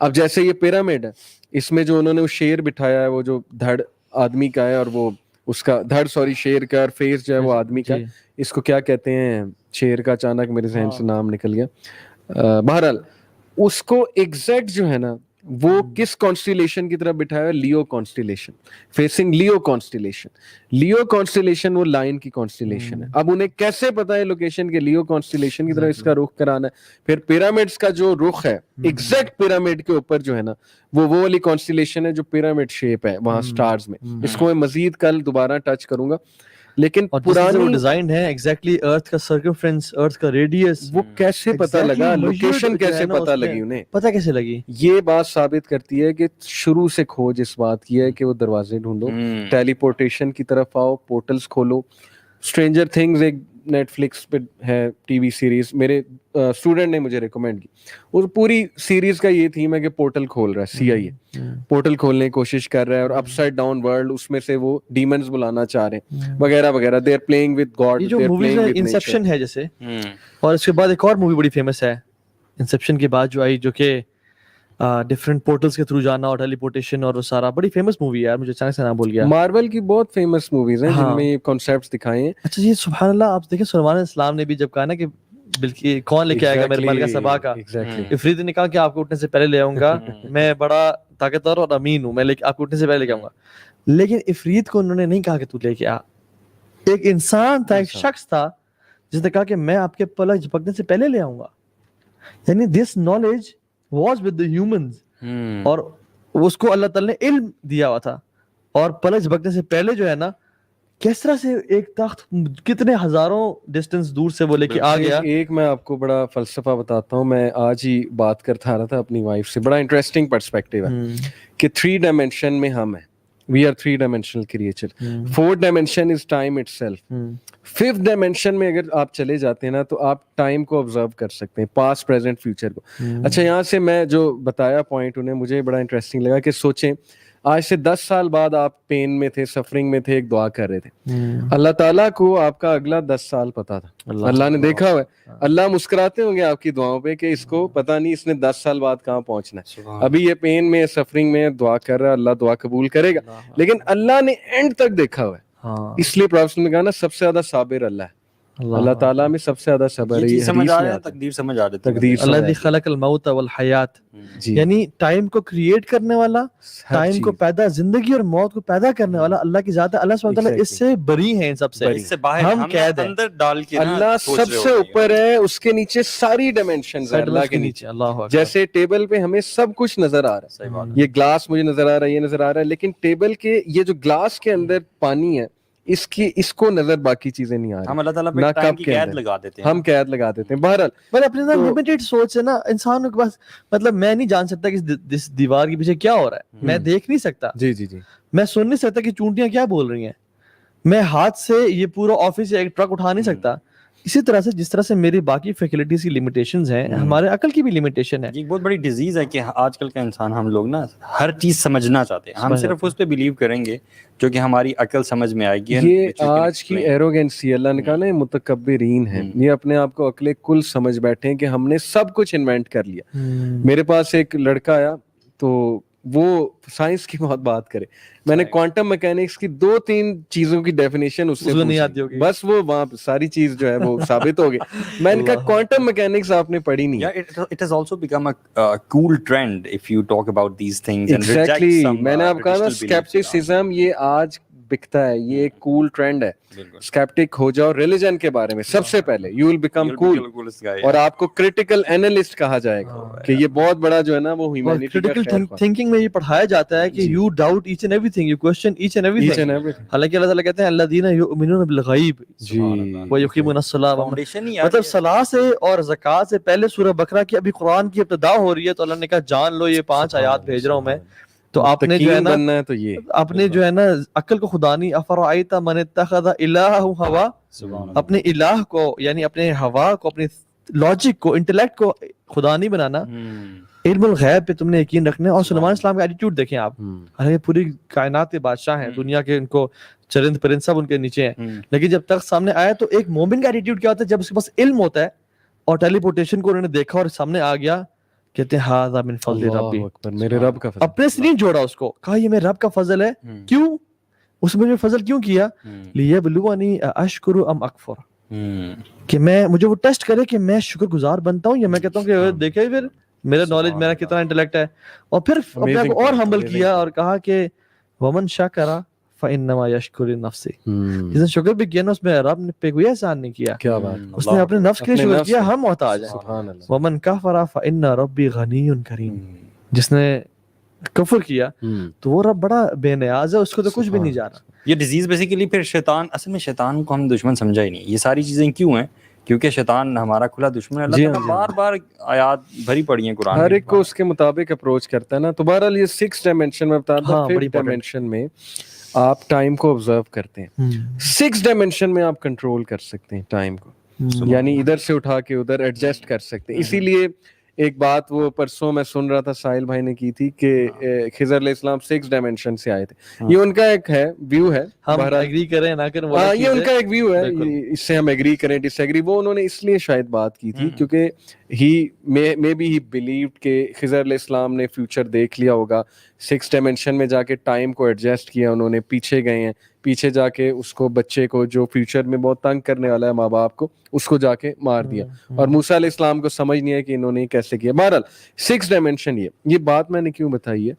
اب جیسے یہ پیرامڈ ہے, اس میں جو انہوں نے وہ شیر بٹھایا ہے, وہ جو دھڑ آدمی کا ہے اور وہ اس کا دھڑ شیر کا, اور فیس جو ہے وہ آدمی کا, اس کو کیا کہتے ہیں شیر کا, اچانک میرے ذہن سے نام نکل گیا. بہرحال اس کو ایگزیکٹ جو ہے نا وہ کس کانسٹیلیشن کی طرف بٹھایا ہے, لیو کانسٹیلیشن, فیسنگ لیو کانسٹیلیشن. لیو کانسٹیلیشن وہ لائن کی کانسٹیلیشن ہے. اب انہیں کیسے پتا ہے لوکیشن کے لیو کانسٹیلیشن کی طرف اس کا رخ کرانا ہے. پھر پیرامڈس کا جو رخ ہے ایگزیکٹ پیرامڈ کے اوپر جو ہے نا وہ والی کانسٹیلیشن ہے جو پیرامڈ شیپ ہے وہاں سٹارز میں. اس کو میں مزید کل دوبارہ ٹچ کروں گا. لیکن پرانی ڈیزائن ہے ایگزیکٹلی ارتھ کا سرکمفرنس, ارتھ کا ریڈیس, وہ کیسے پتا لگا, لوکیشن کیسے پتا لگی, انہیں پتا کیسے لگی. یہ بات ثابت کرتی ہے کہ شروع سے کھوج اس بات کی ہے کہ وہ دروازے ڈھونڈو, ٹیلی پورٹیشن کی طرف آؤ, پورٹلز کھولو. اسٹرینجر تھنگز ایک نیٹ فلکس پہ ہے ٹی وی سیریز, میرے اسٹوڈنٹ نے مجھے ریکمینڈ کی. اور پوری سیریز کا یہ تھیم ہے کہ پورٹل کھول رہا ہے, CIA پورٹل کھولنے کی کوشش کر رہا ہے, اور اپ سائڈ ڈاؤن ورلڈ اس میں سے وہ ڈیمنز بلانا چاہ رہے ہیں وغیرہ وغیرہ. They are playing with god. یہ جو موویز ہے انسیپشن ہے جیسے, اور اس کے بعد ایک اور مووی بڑی فیمس ہے انسیپشن کے بعد جو آئی, جو کہ ڈفرنٹ پورٹلز کے تھرو جانا اور ٹیلی پورٹیشن اور وہ سارا, بڑی فیمس مووی ہے یار, مجھے اچانک سے نام بھول گیا. مارول کی بہت فیمس موویز ہیں جن میں یہ کانسیپٹس دکھائے ہیں. اچھا یہ سبحان اللہ, آپ دیکھیں سلیمان علیہ السلام نے بھی جب کہا نا کہ بلکہ کون لے کے آئے گا میرے ملکہ سبا کا, افریت نے کہا کہ آپ کو اٹھنے سے پہلے لے آؤں گا, میں بڑا طاقتور اور امین ہوں, میں آپ کو اٹھنے سے پہلے لے کے آؤں گا. لیکن افریت کو انہوں نے نہیں کہا کہ تو لے کے آ, ایک انسان تھا, ایک شخص تھا جس نے کہا کہ میں آپ کے پلک جھپکنے سے پہلے لے آؤں گا. یعنی this knowledge was with the humans, اور اس کو اللہ تعالی نے علم دیا ہوا تھا. اور پلک جھپکنے سے پہلے جو ہے نا کس طرح سے ایک تخت کتنے ہزاروں ڈسٹنس دور سے وہ لے کے آ گیا. ایک میں آپ کو بڑا فلسفہ بتاتا ہوں, میں آج ہی بات کرتا رہا تھا اپنی وائف سے, بڑا انٹرسٹنگ پرسپیکٹیو ہے کہ 3 ڈائمینشن میں ہم ہیں, we are 3 dimensional creature. 4th dimension is time itself. 5th dimension میں اگر آپ چلے جاتے ہیں نا تو آپ ٹائم کو آبزرو کر سکتے ہیں, پاسٹ پریزنٹ فیوچر کو. اچھا یہاں سے میں جو بتایا پوائنٹ انہیں مجھے بڑا انٹرسٹنگ لگا کہ سوچیں آج سے 10 سال بعد آپ پین میں تھے, سفرنگ میں تھے, ایک دعا کر رہے تھے, اللہ تعالیٰ کو آپ کا اگلا 10 سال پتا تھا, اللہ نے دیکھا ہوا ہے. اللہ مسکراتے ہوں گے آپ کی دعاؤں پہ کہ اس کو پتا نہیں اس نے 10 سال بعد کہاں پہنچنا ہے, ابھی یہ پین میں سفرنگ میں دعا کر رہا ہے, اللہ دعا قبول کرے گا. لیکن اللہ نے اینڈ تک دیکھا ہوا ہے, اس لیے پروفیٹ نے کہا نا سب سے زیادہ صابر اللہ ہے, اللہ تعالیٰ میں سب سے زیادہ صبر ہے. سمجھ آ رہا ہے, تقدیر سمجھ آ رہی ہے. الذی خلق الموت والحیات, یعنی ٹائم کو کریٹ کرنے والا, ٹائم کو پیدا, زندگی اور موت کو پیدا کرنے والا اللہ کی ذات ہے. اللہ سبحانہ وتعالی اس سے بری ہیں, ان سب سے, اس سے باہر ہم قید ہیں. اندر ڈال کے اللہ سب سے اوپر ہے, اس کے نیچے ساری ڈائمینشنز ہیں اللہ کے نیچے. جیسے ٹیبل پہ ہمیں سب کچھ نظر آ رہا ہے, یہ گلاس مجھے نظر آ رہا ہے, یہ نظر آ رہا ہے, لیکن ٹیبل کے یہ جو گلاس کے اندر پانی ہے اس کو نظر باقی چیزیں نہیں آ رہی. ہم اللہ تعالیٰ پہ ٹائم کی قید لگا دیتے ہیں, ہم قید لگا دیتے ہیں. بہرحال پر اپنے اندر لمیٹڈ سوچ ہے نا انسان کے پاس, مطلب میں نہیں جان سکتا کہ اس دیوار کے پیچھے کیا ہو رہا ہے, میں دیکھ نہیں سکتا, جی جی جی, میں سن نہیں سکتا کہ چونٹیاں کیا بول رہی ہیں, میں ہاتھ سے یہ پورا آفس یا ایک ٹرک اٹھا نہیں سکتا. اسی طرح سے جس طرح سے میری باقی فیکلٹیز کی لمیٹیشنز ہیں, ہمارے عقل کی بھی لمیٹیشن ہے. یہ بہت بڑی ڈیزیز ہے کہ آج کل کا انسان, ہم لوگ نا ہر چیز سمجھنا چاہتے ہیں, ہم صرف اس پہ بلیو کریں گے جو کہ ہماری عقل سمجھ میں آئے گی. یہ آج کی ایروگینسی, اللہ نے کہا نا متکبرین ہیں, یہ اپنے آپ کو عقل کل سمجھ بیٹھے ہیں کہ ہم نے سب کچھ انوینٹ کر لیا. میرے پاس ایک لڑکا آیا تو وہ سائنس کی بہت بات کرے, میں نے کوانٹم میکینکس کی 2-3 چیزوں کی ڈیفینیشن اس سے نہیں آتی ہوگی, بس وہ وہاں ساری چیز جو ہے وہ ثابت ہو گئی. میں نے کہا کوانٹم میکینکس آپ نے پڑھی نہیں. It has also become a cool trend if you talk about these things and reject Exactly. some میں نے آپ کہا نا skepticism یہ آج بکتا ہے, یہ ایک کول ٹرینڈ ہے. اسکیپٹک ہو جاؤ ریلیجن کے بارے میں سب سے پہلے, یو ول بیکم کول, اور آپ کو کریٹیکل اینالسٹ کہا جائے گا کہ یہ بہت بڑا جو ہے نا وہ ہیومینٹی کا کریٹیکل تھنکنگ میں یہ پڑھایا جاتا ہے کہ you doubt each and everything, you question each and everything. حالانکہ اللہ تعالیٰ کہتے ہیں الذین یؤمنون بالغیب ویقیمون الصلاۃ, مطلب صلاح سے اور زکوٰۃ سے پہلے سورہ بقرہ کی ابھی قرآن کی ابتدا ہو رہی ہے, تو اللہ نے کہا جان لو یہ 5 آیات بھیج رہا ہوں میں, تو آپ نے جو ہے نا بننا ہے تو یہ آپ نے جو ہے نا عقل کو خدا نہیں، افرأیت من اتخذ الہ ہوا، اپنے الہ کو یعنی اپنے ہوا کو، اپنے لاجک کو، انٹلیکٹ کو خدا نہیں بنانا، علم الغیب پہ تم نے یقین رکھنا ہے. اور سلیمان السلام کا ایٹیٹیوڈ دیکھیں آپ، حالانکہ پوری کائنات کے بادشاہ ہیں، دنیا کے ان کو چرند پرند سب ان کے نیچے ہیں، لیکن جب تخت سامنے آیا تو ایک مومن کا ایٹیٹیوڈ کیا ہوتا ہے؟ جب اس کے پاس علم ہوتا ہے اور ٹیلی پورٹیشن کو انہوں نے دیکھا اور سامنے آ گیا، کہتے ہیں ھذا من فضل ربی، میرے رب کا فضل. اپنے سے نہیں جوڑا اس کو، کہا یہ میرے رب کا فضل ہے. کیوں؟ اس میں فضل کیوں کیا؟ لیبلونی اشکر ام اکفر، کہ مجھے وہ ٹیسٹ کرے کہ میں شکر گزار بنتا ہوں یا میں کہتا ہوں کہ دیکھیں پھر میرا نالج، میرا کتنا انٹلیکٹ ہے. اور پھر اپنے آپ کو اور ہمبل کیا اور کہا کہ ومن شکر فانما یشکر لنفسہ، جس نے شکر بھی کیا نا اس میں رب نے پہ کوئی احسان نہیں کیا، کیا بات، اس نے اپنے نفس کے لیے شکر کیا. ہم محتاج ہیں. سبحان اللہ. ومن کفر فان ربی غنی کریم، جس نے کفر کیا تو وہ رب بڑا بے نیاز ہے، اس کو تو کچھ بھی نہیں جانا. یہ ڈیزیز بیسیکلی پھر شیطان، اصل میں شیطان کو ہم دشمن سمجھا ہی نہیں. یہ ساری چیزیں کیوں ہیں؟ کیونکہ شیطان ہمارا کھلا دشمن ہے. اللہ تعالیٰ بار بار آیات بھری پڑی ہیں قرآن، ہر ایک کو اس کے مطابق اپروچ کرتا ہے نا. تو بہرحال یہ 6 ڈائمینشن میں بتا دوں، 5 ڈائمینشن میں آپ ٹائم کو آبزرو کرتے ہیں، 6 ڈائمینشن میں آپ کنٹرول کر سکتے ہیں ٹائم کو، یعنی ادھر سے اٹھا کے ادھر ایڈجسٹ کر سکتے ہیں. اسی لیے ایک بات وہ پرسوں میں سن رہا تھا ساحل بھائی نے کی تھی کہ خضر علیہ السلام 6 ڈائمینشن سے آئے تھے. یہ ان کا ایک ہے ویو ہے، ہم ایگری کریں نہ کریں یہ ان کا ایک ویو ہے، اس سے ہم ایگری کریں ڈس ایگری. وہ انہوں نے اس لیے شاید بات کی تھی کیونکہ مے بی ہی بلیوڈ کہ خضر علیہ السلام نے فیوچر دیکھ لیا ہوگا. 6 ڈائمینشن میں جا کے ٹائم کو ایڈجسٹ کیا انہوں نے، پیچھے گئے ہیں، پیچھے جا کے اس کو بچے کو جو فیوچر میں بہت تنگ کرنے والا ہے ماں باپ کو، اس کو جا کے مار دیا. اور موسیٰ علیہ السلام کو سمجھ نہیں ہے کہ انہوں نے کیسے کیا. بہرحال 6 ڈائمینشن یہ بات میں نے کیوں بتائی ہے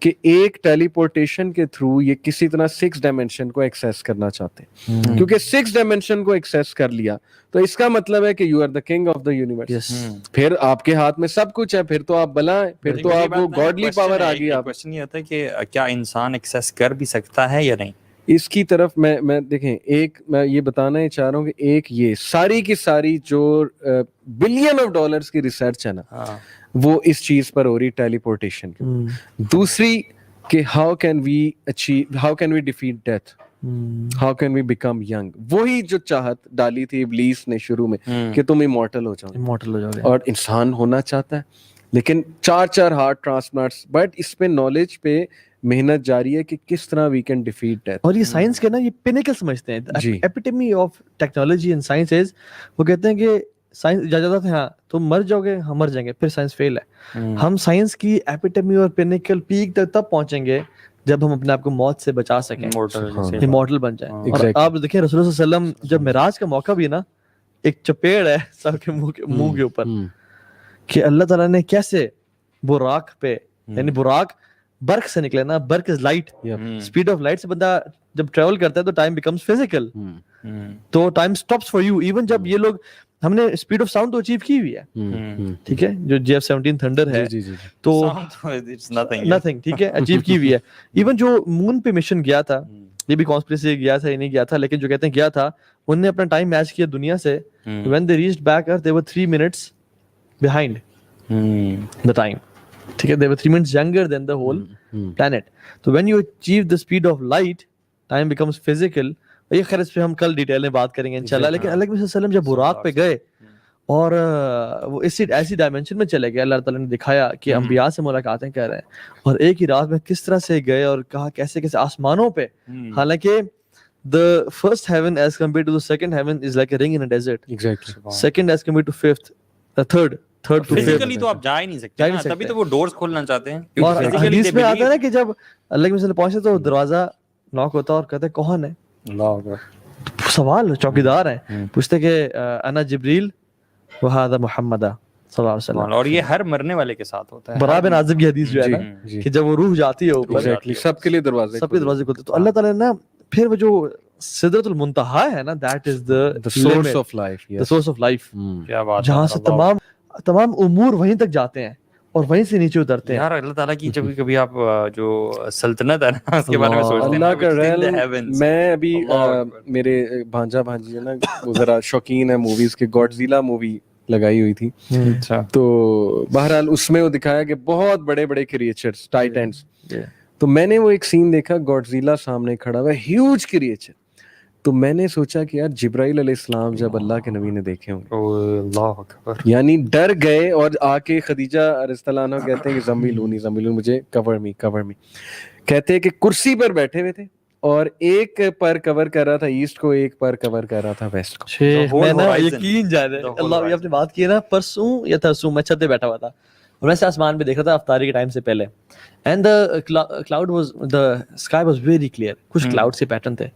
کہ ایک ٹیلی پورٹیشن کے تھرو یہ کسی طرح 6 ڈائمینشن کو ایکسیس کرنا چاہتے ہیں، کیونکہ 6 ڈائمینشن کو ایکسیس کر لیا تو اس کا مطلب ہے کہ you are the king of the universe. پھر آپ کے ہاتھ میں سب کچھ ہے، پھر تو آپ بلا ہیں، پھر تو آپ وہ گاڈلی پاور آ گئی. کوسچن یہ ہوتا ہے کہ کیا انسان ایکسیس کر بھی سکتا ہے یا نہیں؟ اس کی طرف میں دیکھیں، ایک میں یہ بتانا ہی چاہ رہا ہوں کہ ایک یہ ساری کی ساری جو بلین آف ڈالرز کی ریسرچ ہے نا، وہ اس چیز پر ہو رہی ٹیلی پورٹیشن کی. دوسری کہ how can we defeat death, how can we become young. وہی جو چاہت ڈالی تھی ابلیس نے شروع میں کہ تم ایمورٹل ہو جاؤ، اور انسان ہونا چاہتا ہے، لیکن 4 ہارٹ ٹرانسپلانٹس. بٹ اس پہ نالج پہ محنت جاری ہے کہ کس طرح وی کین ڈیفیٹ ڈیتھ. اور یہ سائنس کے نا یہ پینیکل سمجھتے ہیں، epitome of technology and science is, وہ کہتے ہیں کہ سائنس اجازت ہے ہاں تم مر جاؤ گے، ہم مر جائیں گے، پھر سائنس فیل ہے. ہم سائنس کی ایپیٹمی اور پینیکل پیک تک تب پہنچیں گے جب ہم اپنے آپ کو موت سے بچا سکیں، امورٹل بن جائیں. اور آپ دیکھیں رسول اللہ صلی اللہ علیہ وسلم جب معراج کا موقع بھی نا، ایک چپیڑ ہے سب کے منہ کے اوپر کہ اللہ تعالیٰ نے کیسے براق پہ، یعنی براق برق سے نکلے نا، برق is light, speed of light سے بندہ جب ٹریول کرتا ہے تو ٹائم بیکمز فزیکل، تو time stops for you. Even جب یہ لوگ، ہم نے اسپیڈ آف ساؤنڈ تو اچیو کی ہوئی ہے، ٹھیک ہے، جو JF-17 تھنڈر ہے تو نتھنگ، ٹھیک ہے، اچیو کی ہوئی ہے. ایون جو مون پہ مشن گیا تھا، یہ بھی کانسپریسی گیا تھا یا نہیں گیا تھا، لیکن جو کہتے ہیں گیا تھا، انہوں نے اپنا ٹائم میچ کیا دنیا سے. when they reached back earth they were 3 minutes behind the time, ٹھیک ہے، they were 3 minutes younger than the whole planet. So when you achieve the speed of light, time becomes physical. یہ خیر اس پہ ہم کل ڈیٹیل میں بات کریں گے انشاءاللہ. لیکن اللہ کے وسلم جب براق پہ گئے اور وہ ایسی ڈائمینشن میں چلے گئے، اللہ تعالیٰ نے دکھایا کہ انبیاء سے ملاقاتیں کر رہے ہیں، اور ایک ہی رات میں کس طرح سے گئے اور کہا کیسے کیسے آسمانوں پہ. حالانکہ the first heaven as compared to the second heaven is like a ring in a desert. Exactly. Second as compared to fifth, the third to fifth. Physically تو آپ جا ہی نہیں سکتے، تبھی تو وہ ڈورز کھولنا چاہتے ہیں. اور حدیث میں آتا ہے نا کہ جب اللہ کے وسلم پہنچے تو دروازہ ناک ہوتا اور کہتے کون ہے؟ اللہ اکبر. سوال چوکیدار ہیں، پوچھتے کہ انا جبریل وہذا محمد صلی اللہ علیہ وسلم. اور یہ ہر مرنے والے کے ساتھ ہوتا ہے. برا بن عازب کی حدیث جو ہے نا کہ جب وہ روح جاتی ہے اوپر، سب کے لیے دروازے کھلتے. تو اللہ تعالیٰ نے نا پھر وہ جو سدرۃ المنتہا ہے نا، that is the source of life, the source of life. کیا بات، جہاں سے تمام امور وہیں تک جاتے ہیں اور وہیں سے نیچے اترتے ہیں. یار اللہ تعالیٰ کی جب کبھی آپ جو سلطنت ہے نا اس کے بارے میں سوچتے ہیں، اللہ کا ریل. میں ابھی میرے بھانجا بھانجی ہے نا، وہ ذرا شوقین ہے موویز کے، گاڈزیلا مووی لگائی ہوئی تھی، تو بہرحال اس میں وہ دکھایا کہ بہت بڑے بڑے کریچرز، ٹائٹنز، تو میں نے وہ ایک سین دیکھا, گاڈزیلا سامنے کھڑا ہوا ہے, ہیوج کریچر. تو میں نے سوچا کہ یار جبرائیل علیہ السلام جب اللہ کے نبی نے دیکھے ہوں گے, اللہ اکبر, یعنی ڈر گئے اور آ کے خدیجہ رضی اللہ عنہا کہتے ہیں کہ زمبیلونی مجھے کور می, کہتے ہیں کہ کرسی پر بیٹھے ہوئے تھے اور ایک پر کور کر رہا تھا ایسٹ کو, ایک پر کور کر رہا تھا ویسٹ کو. شیخ میں نا یقین جانے اللہ, یہ آپ نے بات کی نا, پرسوں یا ترسوں میں چھت پہ بیٹھا ہوا تھا اور ویسے آسمان پہ دیکھ رہا تھا افطاری کے ٹائم سے پہلے, and the sky was very clear, کچھ کلاؤڈ سے پیٹرن تھے.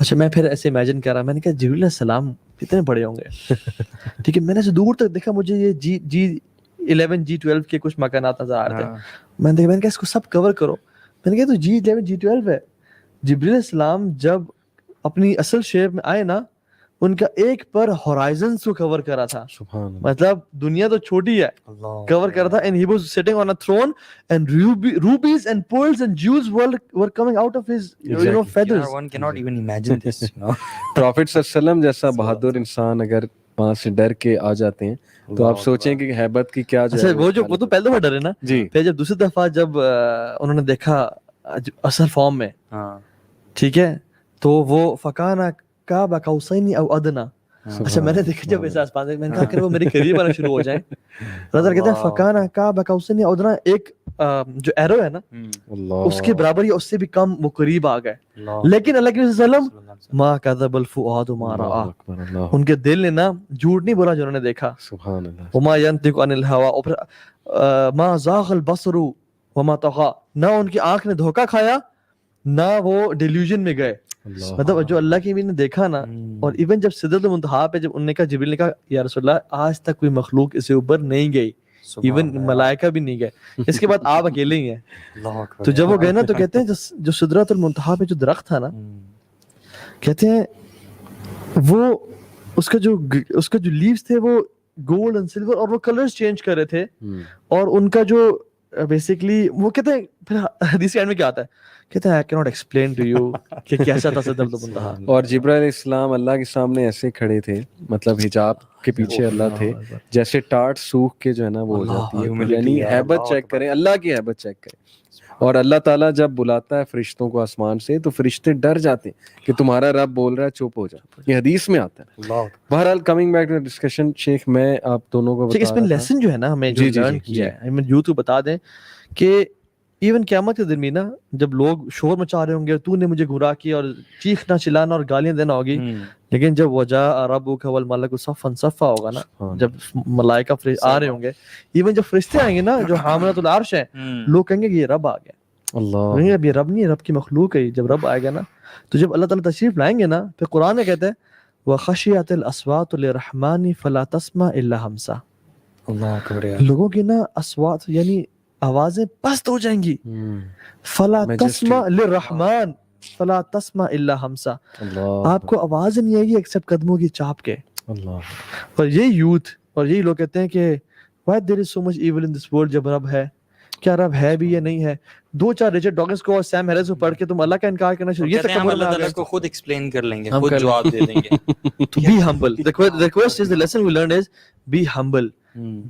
اچھا میں پھر ایسے امیجن کر رہا, میں نے کہا جبریل علیہ السلام کتنے بڑے ہوں گے, ٹھیک ہے. میں نے ایسے دور تک دیکھا, مجھے یہ G11 G12 کے کچھ مکانات نظر آ رہے تھے. میں نے کہا اس کو سب کور کرو. میں نے کہا تو G11 G12 ہے. جبریل علیہ السلام جب اپنی اصل شیپ میں آئے نا, ان کا ایک پر ہورائزنز کو کور کرا تھا, مطلب دنیا تو چھوٹی ہے, کور کرا تھا. and he was sitting on a throne and rubies and pearls and jewels were coming out of his feathers. one cannot even imagine this, prophet صلی اللہ علیہ وسلم جیسا بہادر انسان اگر وہاں سے ڈر کے آ جاتے ہیں تو آپ سوچیں کہ ہیبت کی کیا جو ہے. وہ تو پہلے دفعہ ڈرے نا جی, پھر جب دوسری دفعہ جب انہوں نے دیکھا اصل فارم میں, ٹھیک ہے, تو وہ فکانا قاب قوسین او ادنا. اچھا میں نے دیکھا جب ایسا آسمان میں نے کہا کہ وہ میرے قریب آنا شروع ہو جائیں. رضا کہتے ہیں فکانا قاب قوسین او ادنا, ایک جو ایرو ہے نا اس کے برابر یا اس سے بھی کم وہ قریب آ گئے. لیکن اللہ کے نبی صلی اللہ علیہ وسلم ما کذب الفؤاد ما رأى, ان کے دل نے نا جھوٹ نہیں بولا جو انہوں نے دیکھا. سبحان اللہ. وما ينطق عن الهوى ما زاغ البصر وما طغى, نہ ان کی آنکھ نے دھوکا کھایا نہ وہ ڈیلیوژن میں گئے. مطلب جو اللہ کی بھی نے دیکھا نا, اور ایون جب سدرۃ المنتہا پہ جب انہوں نے کہا, جبریل نے کہا یا رسول اللہ آج تک کوئی مخلوق اسے اوپر نہیں گئی, ایون ملائکہ بھی نہیں گئے, اس کے بعد آپ اکیلے ہی ہیں. تو جب وہ گئے نا تو کہتے ہیں جو سدرۃ المنتہا پہ جو درخت تھا نا, کہتے ہیں وہ اس کا جو لیوز تھے وہ گولڈ اینڈ سلور, اور وہ کلرز چینج کر رہے تھے, اور ان کا جو بیسیکلی وہ کہتے ہیں پھر حدیث کے اینڈ میں کیا آتا ہے, کہتے ہیں I cannot explain to you کہ کیسا تھا سدرۃ المنتہا. اور جبرائیل علیہ السلام اللہ کے سامنے ایسے کھڑے تھے, مطلب حجاب کے پیچھے اللہ تھے, جیسے ٹاٹ سوکھ کے جو ہے نا وہ ہو جاتی ہے. یعنی ہیبت چیک کریں, اللہ کی ہیبت چیک کریں. اور اللہ تعالیٰ جب بلاتا ہے فرشتوں کو آسمان سے تو فرشتے ڈر جاتے ہیں کہ تمہارا رب بول رہا ہے, چپ ہو جا. یہ حدیث میں آتا ہے. بہرحال کمنگ بیک ٹو ڈسکشن, شیخ میں آپ دونوں کو اس میں لیسن جو ہے نا ہمیں جو لرن کیا ہے, ہمیں یوں تو بتا دیں کہ ایون قیامت کے دن بھی نا جب لوگ شور مچا رہے ہوں گے, تو نے مجھے گمراہ کیا, اور چیخنا چلانا اور گالیاں دینا ہوگی, لیکن جب وجاء ربک والملک صفا صفا ہوگا نا, جب ملائکہ آ رہے ہوں گے, ایون جب فرشتے آئیں گے نا جو حاملۃ العرش ہیں, لوگ کہیں گے کہ یہ رب آ گیا. اللہ, اب یہ رب نہیں, رب کی مخلوق ہے. جب رب آئے گا نا تو جب اللہ تعالیٰ تشریف لائیں گے نا, پھر قرآن میں کہتے ہیں وخشیت الاصوات للرحمن فلا تسمع الا ہمسا. اللہ اکبر. لوگوں کی نا اصوات یعنی آوازیں پست ہو جائیں گی, فلا تسمع للرحمن فلا تسمع الا ہمسا, آپ کو آواز نہیں آئے گی ایکسپٹ قدموں کی چاپ کے. اور یہ یوتھ اور یہی لوگ کہتے ہیں کہ why there is so much evil in this world, جب رب ہے, کیا رب ہے بھی یا نہیں ہے. 2-4 ریچرڈ ڈاکنز کو اور سیم ہیرس کو پڑھ کے تم اللہ کا انکار کرنا شروع, یہ تکبر اللہ تعالیٰ کو خود ایکسپلین کر لیں گے, خود جواب دے دیں گے. Be humble. The request is, the lesson we learned is be humble.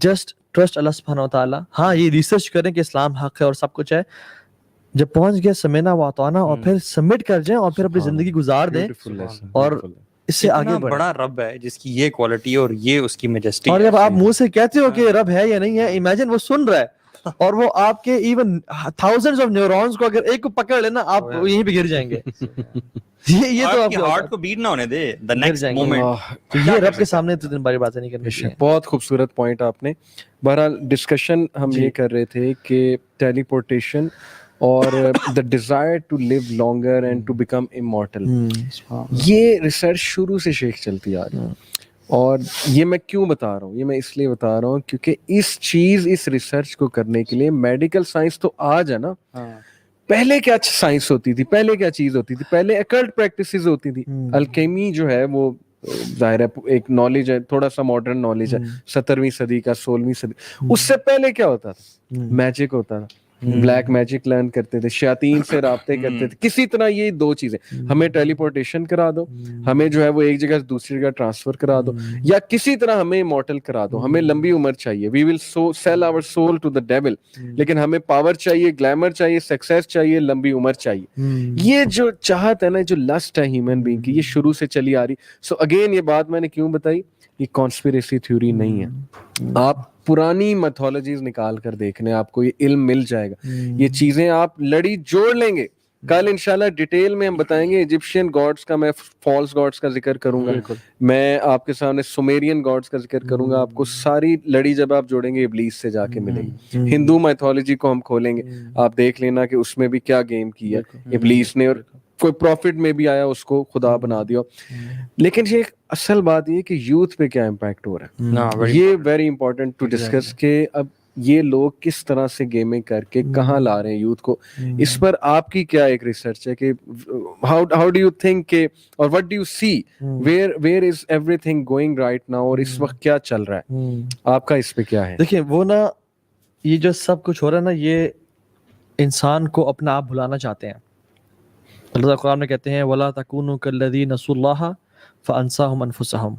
Just trust اللہ سبحانہ وتعالی. ہاں یہ ریسرچ کریں کہ اسلام حق ہے اور سب کچھ ہے, جب پہنچ گیا سمینا واتانا, اور پھر سبمٹ کر جائیں اور پھر اپنی زندگی گزار دیں, اور اس سے آگے بڑھیں. بڑا رب ہے جس کی یہ کوالٹی اور یہ اس کی میجسٹی. اور جب آپ منہ سے کہتے ہو کہ رب ہے یا نہیں ہے, امیجن وہ سن رہا ہے, اور وہ آپ کے ایون تھاؤزنڈز آف نیورونز کو اگر ایک کو پکڑ لینا, آپ یہیں پہ گر جائیں گے. یہ تو آپ ہارٹ کو بیٹ نہ ہونے دے the next moment. یہ رب کے سامنے تو دن باری باتیں نہیں کرنی چاہیے. بہت خوبصورت پوائنٹ آپ نے. بہرحال ڈسکشن ہم یہ کر رہے تھے کہ ٹیلی پورٹیشن اور the desire to live longer and to become immortal, یہ ریسرچ شروع سے شیخ چلتی آ رہی ہے. اور یہ میں کیوں بتا رہا ہوں, یہ میں اس لیے بتا رہا ہوں کیونکہ اس ریسرچ کو کرنے کے لیے میڈیکل سائنس تو آج ہے نا, پہلے کیا سائنس ہوتی تھی, پہلے کیا چیز ہوتی تھی, پہلے اکلٹ پریکٹسز ہوتی تھی. الکیمی جو ہے وہ ظاہر ہے ایک نالج ہے, تھوڑا سا ماڈرن نالج ہے, 17ویں صدی کا 16ویں صدی. اس سے پہلے کیا ہوتا تھا, میجک ہوتا تھا. بلیک میجک لرن کرتے تھے, شیاطین سے رابطے کرتے تھے, کسی طرح یہ دو چیزیں, ہمیں ٹیلی پورٹیشن کرا دو, ہمیں جو ہے وہ ایک جگہ سے دوسری جگہ ٹرانسفر کرا دو, یا کسی طرح ہمیں امورٹل کرا دو, ہمیں لمبی عمر چاہیے, we will sell our soul to the devil, لیکن ہمیں پاور چاہیے, گلیمر چاہیے, سکسیس چاہیے, لمبی عمر چاہیے. یہ جو چاہت ہے نا, جو لسٹ ہے ہیومن بینگ کی, یہ شروع سے چلی آ رہی. سو اگین یہ بات میں نے کیوں بتائی, یہ کانسپیریسی تھیوری نہیں ہے. آپ پرانی میتھولوجیز نکال کر دیکھنے, آپ کو یہ علم مل جائے گا. یہ چیزیں آپ لڑی جوڑ لیں گے. کل انشاءاللہ ڈیٹیل میں ہم بتائیں گے ایجپشین گاڈس کا, میں فالس گاڈس کا ذکر کروں گا, میں آپ کے سامنے سومیرین گاڈس کا ذکر کروں گا. آپ کو ساری لڑی جب آپ جوڑیں گے ابلیس سے جا کے ملے گی. ہندو میتھولوجی کو ہم کھولیں گے, آپ دیکھ لینا کہ اس میں بھی کیا گیم کی ہے ابلیس نے, اور کوئی پروفٹ میں بھی آیا اس کو خدا بنا دیا. لیکن یہ اصل بات یہ کہ یوتھ پہ کیا امپیکٹ ہو رہا ہے, یہ ویری امپورٹنٹ ٹو ڈسکس کہ اب یہ لوگ کس طرح سے گیمنگ کر کے کہاں لا رہے ہیں یوتھ کو. اس پر آپ کی کیا ایک ریسرچ ہے کہ ہاؤ ڈو یو تھنک کہ, اور what do you see, where is everything going right now, اور اس وقت کیا چل رہا ہے, آپ کا اس پہ کیا ہے؟ دیکھیں وہ نا, یہ جو سب کچھ ہو رہا ہے نا, یہ انسان کو اپنا آپ بھلانا چاہتے ہیں. اللہ تعالیٰ قرآن میں کہتے ہیں وَلَا تَكُونُوا كَالَّذِينَ نَسُوا اللَّهَ فَأَنسَاهُمْ أَنفُسَهُمْ,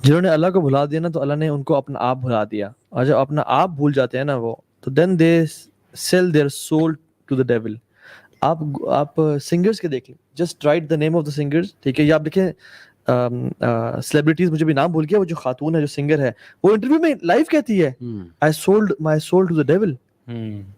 جنہوں نے اللہ کو بھلا دیا نا تو اللہ نے ان کو اپنا آپ بھلا دیا. اور جب اپنا آپ بھول جاتے ہیں نا وہ, تو then they sell their soul to the devil. آپ سنگرز کے دیکھ لیں, just write the name of the singers, ٹھیک ہے, یا آپ دیکھیں سیلیبریٹیز, مجھے بھی نام بھول گیا, وہ جو خاتون ہے جو سنگر ہے, وہ انٹرویو میں لائیو کہتی ہے I sold my soul to the devil.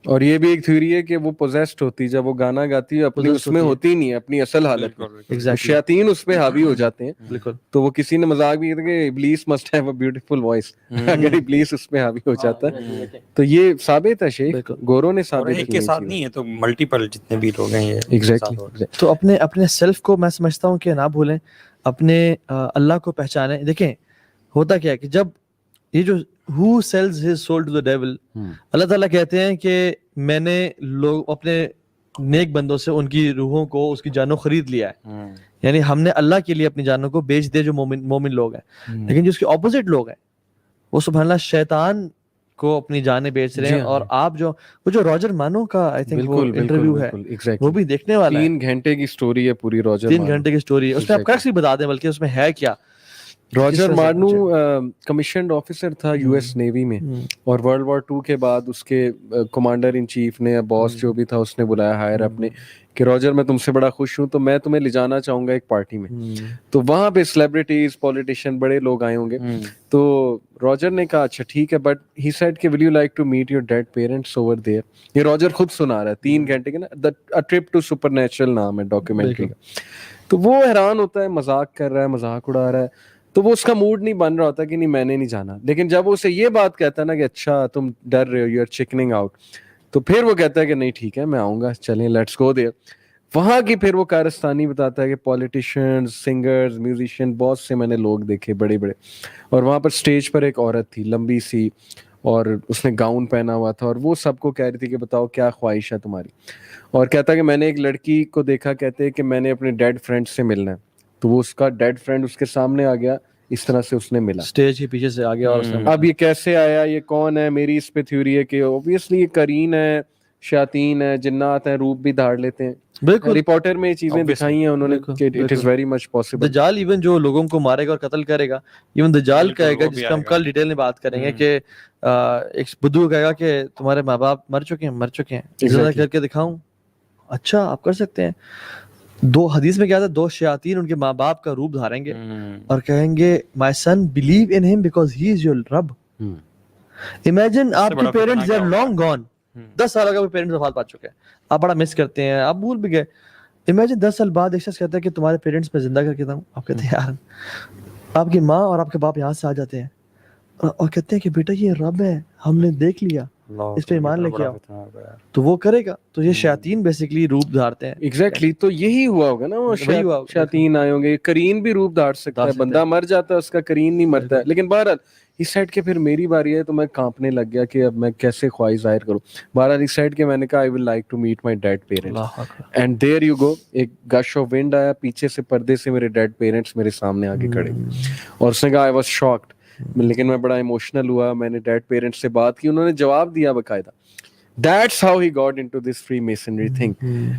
اور یہ بھی ایک تھیوری ہے کہ وہ پوزیسڈ ہوتی, جب وہ گانا گاتی ہے اپنی اس میں ہوتی نہیں ہے اپنی اصل حالت میں, شیاطین اس پہ حاوی ہو جاتے ہیں. بالکل. تو وہ کسی نے مذاق بھی کیا کہ ابلیس must have a beautiful voice, اگر ابلیس اس پہ حاوی ہو جاتا ہے تو یہ ثابت ہے, شیخ گورو نے ثابت ایک کے ساتھ نہیں ہے تو ملٹیپل جتنے بھی لوگ ہیں یہ ایگزیکٹلی. تو اپنے سیلف کو میں سمجھتا ہوں کہ نہ بھولیں, اپنے اللہ کو پہچانیں. دیکھیں ہوتا کیا ہے کہ جب یہ جو who sells his soul to the devil, اللہ تعالیٰ کہتے ہیں کہ میں نے لوگ اپنے نیک بندوں سے ان کی روحوں کو, اس کی جانوں خرید لیا ہے. یعنی ہم نے اللہ کے لیے اپنی جانوں کو بیچ دے جو مومن لوگ ہیں. لیکن جو اس کے اپوزٹ لوگ ہیں وہ سبحان اللہ شیطان کو اپنی جانیں بیچ رہے ہیں. اور آپ جو وہ جو راجر مانو کا آئی تھنک وہ انٹرویو ہے, وہ بھی دیکھنے والا ہے. 3 گھنٹے کی سٹوری ہے پوری, راجر 3 گھنٹے کی سٹوری ہے. اس میں آپ کریکٹلی بتا دیں بلکہ اس میں ہے کیا. راجر مارنو کمیشنڈ آفیسر تھا یو ایس نیوی میں, اور ورلڈ وار 2 کے بعد اس کے کمانڈر ان چیف نے, باس جو بھی تھا, اس نے بلایا ہائر اپنے کہ راجر میں تم سے بڑا خوش ہوں, تو میں تمہیں لے جانا چاہوں گا ایک پارٹی میں. تو وہاں پہ سیلیبریٹیز, پولیٹیشین, بڑے لوگ آئے ہوں گے. تو راجر نے کہا اچھا ٹھیک ہے, بٹ ہی سیڈ کہ will you like to meet your dad parents over there. یہ راجر خود سنا رہا ہے 3 گھنٹے کے نا, a trip to supernatural نام ہے ڈاکیومنٹری کا. تو وہ حیران ہوتا ہے, مذاق کر رہا ہے, مذاق اڑا رہا ہے. تو وہ اس کا موڈ نہیں بن رہا ہوتا کہ نہیں میں نے نہیں جانا. لیکن جب وہ اسے یہ بات کہتا ہے نا کہ اچھا تم ڈر رہے ہو, یو آر چکننگ آؤٹ, تو پھر وہ کہتا ہے کہ نہیں ٹھیک ہے میں آؤں گا, چلیں لیٹس گو دیئر. وہاں کی پھر وہ کارستانی بتاتا ہے کہ پولیٹیشینز, سنگرز, میوزیشین, بہت سے میں نے لوگ دیکھے بڑے بڑے. اور وہاں پر اسٹیج پر ایک عورت تھی لمبی سی, اور اس نے گاؤن پہنا ہوا تھا, اور وہ سب کو کہہ رہی تھی کہ بتاؤ کیا خواہش ہے تمہاری. اور کہتا کہ میں نے ایک لڑکی کو دیکھا, کہتے کہ میں نے اپنے ڈیڈ فرینڈ سے ملنا ہے. تو وہ اس کا ڈیڈ فرینڈ اس کے سامنے آ گیا, اس طرح سے اس نے ملا, اسٹیج کے پیچھے سے آ گیا. اور اب یہ کیسے آیا, یہ کون ہے؟ میری اس پہ تھیوری ہے کہ اوبویسلی یہ قرین ہے, شیاطین ہے, جنات ہیں, روپ بھی دھاڑ لیتے ہیں. بالکل, رپورٹر میں یہ چیزیں دکھائی ہیں انہوں نے کہ it is very much possible. دجال ایون جو لوگوں کو مارے گا اور قتل کرے گا, ایون دجال کہے گا, جس کا ہم کل ڈیٹیل میں بات کریں گے, کہ ایک بدو کہے گا کہ تمہارے ماں باپ مر چکے ہیں, زندہ کر کے دکھاؤں. اچھا آپ کر سکتے ہیں. 2 حدیث میں کیا تھا, 2 شیاطین ان کے ماں باپ کا روپ دھاریں گے اور کہیں گے مائی سن believe in him because he is your رب. امیجن آپ کے parents they are long gone, 10 سال کا پیرنٹس وفات پا چکے ہیں, آپ بڑا مس کرتے ہیں, آپ بھول بھی گئے. امیجن 10 سال بعد ایک شخص کہتا ہے کہ تمہارے پیرنٹس میں زندہ کر کے دوں. آپ کہتے ہیں یار, آپ کی ماں اور آپ کے باپ یہاں سے آ جاتے ہیں اور کہتے ہیں کہ بیٹا یہ رب ہے, ہم نے دیکھ لیا, اس پہ ایمان لے کے آؤ. تو وہ کرے گا. تو یہ شیاطین بیسیکلی روپ دھارتے ہیں. ایگزیکٹلی, تو یہی ہوا ہوگا نا, وہ شیاطین آئے ہوں گے. کرین بھی روپ دھار سکتا ہے, بندہ مر جاتا ہے اس کا, کرین نہیں مرتا ہے. لیکن بہرحال اس سائڈ کے پھر میری باری ہے, تو میں کانپنے لگ گیا کہ اب میں کیسے خواہش ظاہر کروں. بہرحال اس سائڈ کے میں نے کہا I will like to meet my dead parents, and there you go. ایک گش آف ونڈ آیا, پیچھے سے پردے سے میرے ڈیڈ پیرنٹس میرے سامنے آ کے کھڑے, اور اس نے کہا آئی واز شاکڈ. لیکن میں بڑا ایموشنل ہوا, میں نے ڈیڈ پیرنٹس سے بات کی, انہوں نے جواب دیا باقاعدہ. That's how he got into this Freemasonry thing.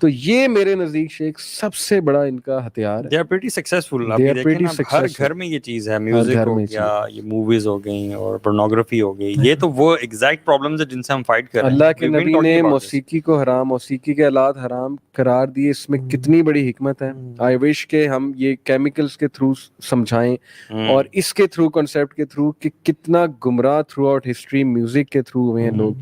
تو یہ میرے نزدیک شیخ سب سے بڑا ان کا ہتھیار ہے. They are pretty successful. They آپ are دیکھیں pretty نا ہر successful. گھر میں یہ چیز ہے, میوزک ہو گیا, یہ موویز ہو گئی اور پورنوگرافی ہو گئی, یہ تو وہ ایگزیکٹ پرابلمز ہیں جن سے ہم فائٹ کر رہے ہیں. اللہ کے We've been نبی talking نے about this. موسیقی کو حرام, موسیقی کے آلات حرام قرار دیے, اس میں کتنی بڑی حکمت ہے. آئی وش کہ ہم یہ کیمیکلز کے تھرو سمجھائیں اور اس کے تھرو کنسیپٹ کے تھرو کہ کتنا گمراہ تھرو آؤٹ ہسٹری میوزک کے تھرو ہوئے ہیں لوگ.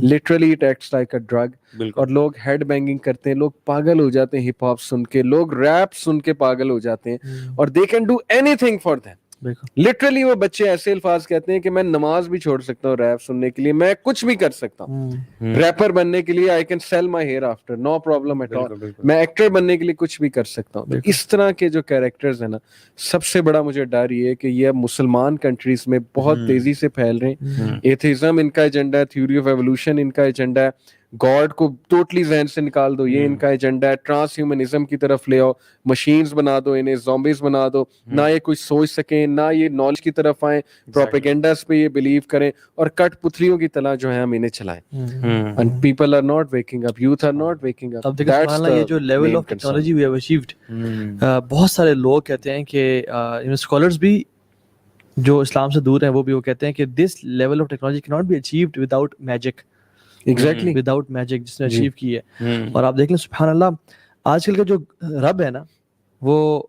Literally it acts like a drug. اور لوگ ہیڈ بینگنگ کرتے ہیں, لوگ پاگل ہو جاتے ہیں ہپ ہاپ سن کے, لوگ ریپ سن کے پاگل ہو جاتے ہیں, اور they can do any thing for them. Literally وہ بچے ایسے الفاظ کہتے ہیں کہ میں نماز بھی چھوڑ سکتا ہوں ریپ سننے کے لیے, میں کچھ بھی کر سکتا ہوں ریپر بننے کے لیے. I can sell my hair after, no problem at all. میں ایکٹر بننے کے لیے کچھ بھی کر سکتا ہوں. اس طرح کے جو کیریکٹرز ہیں نا, سب سے بڑا مجھے ڈر یہ ہے کہ یہ اب مسلمان کنٹریز میں بہت تیزی سے پھیل رہے ہیں. ایتھیزم ان کا ایجنڈا ہے, تھیوری آف ایوولوشن ان کا ایجنڈا ہے, گاڈ کو ٹوٹلی ذہن سے نکال دو, یہ ان کا ایجنڈا ہے. ٹرانس ہیومنزم کی طرف لے آؤ, مشینز بنا دو انہیں, زومبیز بنا دو, نہ یہ کچھ سوچ سکیں, نہ یہ نالج کی طرف آئیں, پروپیگنڈاز پہ یہ بلیو کریں, اور کٹ پتلیوں کی طرح جو ہے ہم انہیں چلائیں. And people are not waking up, youth are not waking up. اب دیکھیں سبحان اللہ, یہ جو level of technology we have achieved, بہت سارے لوگ کہتے ہیں کہ اسکالرز بھی جو اسلام سے دور ہیں وہ بھی وہ کہتے ہیں کہ this level of technology can not be achieved without magic. Exactly without magic جس نے اچیو کی ہے. اور آپ دیکھ لیں سبحان اللہ, آج کل کا جو رب ہے نا وہ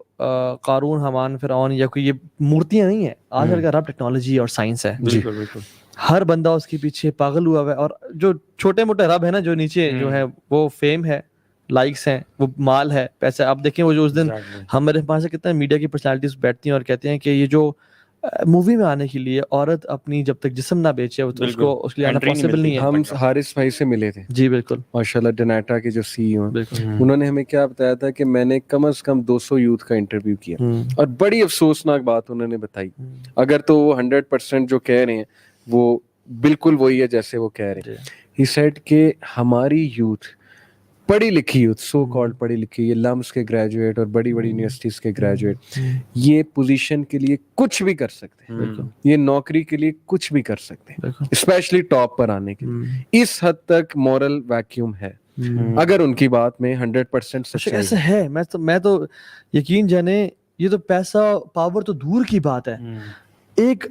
قارون, حامان, فرعون یا کوئی یہ مورتیاں نہیں ہیں. آج کل کا رب ٹیکنالوجی اور سائنس ہے. ہر بندہ اس کے پیچھے پاگل ہوا ہوا ہے. اور جو چھوٹے موٹے رب ہے نا, جو نیچے جو ہے وہ فیم ہے, لائکس ہیں, وہ مال ہے, پیسے. آپ دیکھیں وہ جو اس دن ہمارے پاس کتنے میڈیا کی پرسنالٹیز بیٹھتی ہیں اور کہتے ہیں کہ یہ جو مووی میں آنے کے لیے عورت اپنی جب تک جسم نہ بیچے اس کو اس کے لیے آنا پاسبل نہیں ہے. ہم حارث بھائی سے ملے تھے. جی بالکل, ماشاءاللہ, ڈنیٹا کے جو سی ای او ہیں, انہوں نے ہمیں کیا بتایا تھا کہ میں نے کم از کم 200 یوتھ کا انٹرویو کیا, اور بڑی افسوسناک بات انہوں نے بتائی. اگر تو وہ 100% جو کہہ رہے ہیں وہ بالکل وہی ہے جیسے وہ کہہ رہے ہیں. ہی سیڈ کہ ہماری یوتھ, پڑھی لکھی یوتھ, سو کالڈ پڑھی لکھی, یہ لمس کے گریجویٹ اور بڑی بڑی یونیورسٹیز کے گریجویٹ, یہ پوزیشن کے لیے کچھ بھی کر سکتے ہیں, یہ نوکری کے لیے کچھ بھی کر سکتے ہیں, اسپیشلی ٹاپ پر آنے کے لیے. اس حد تک مورل ویکیوم ہے اگر ان کی بات میں 100% سچائی ایسا ہے. میں تو یقین جانے, یہ تو پیسہ پاور تو دور کی بات ہے, ایک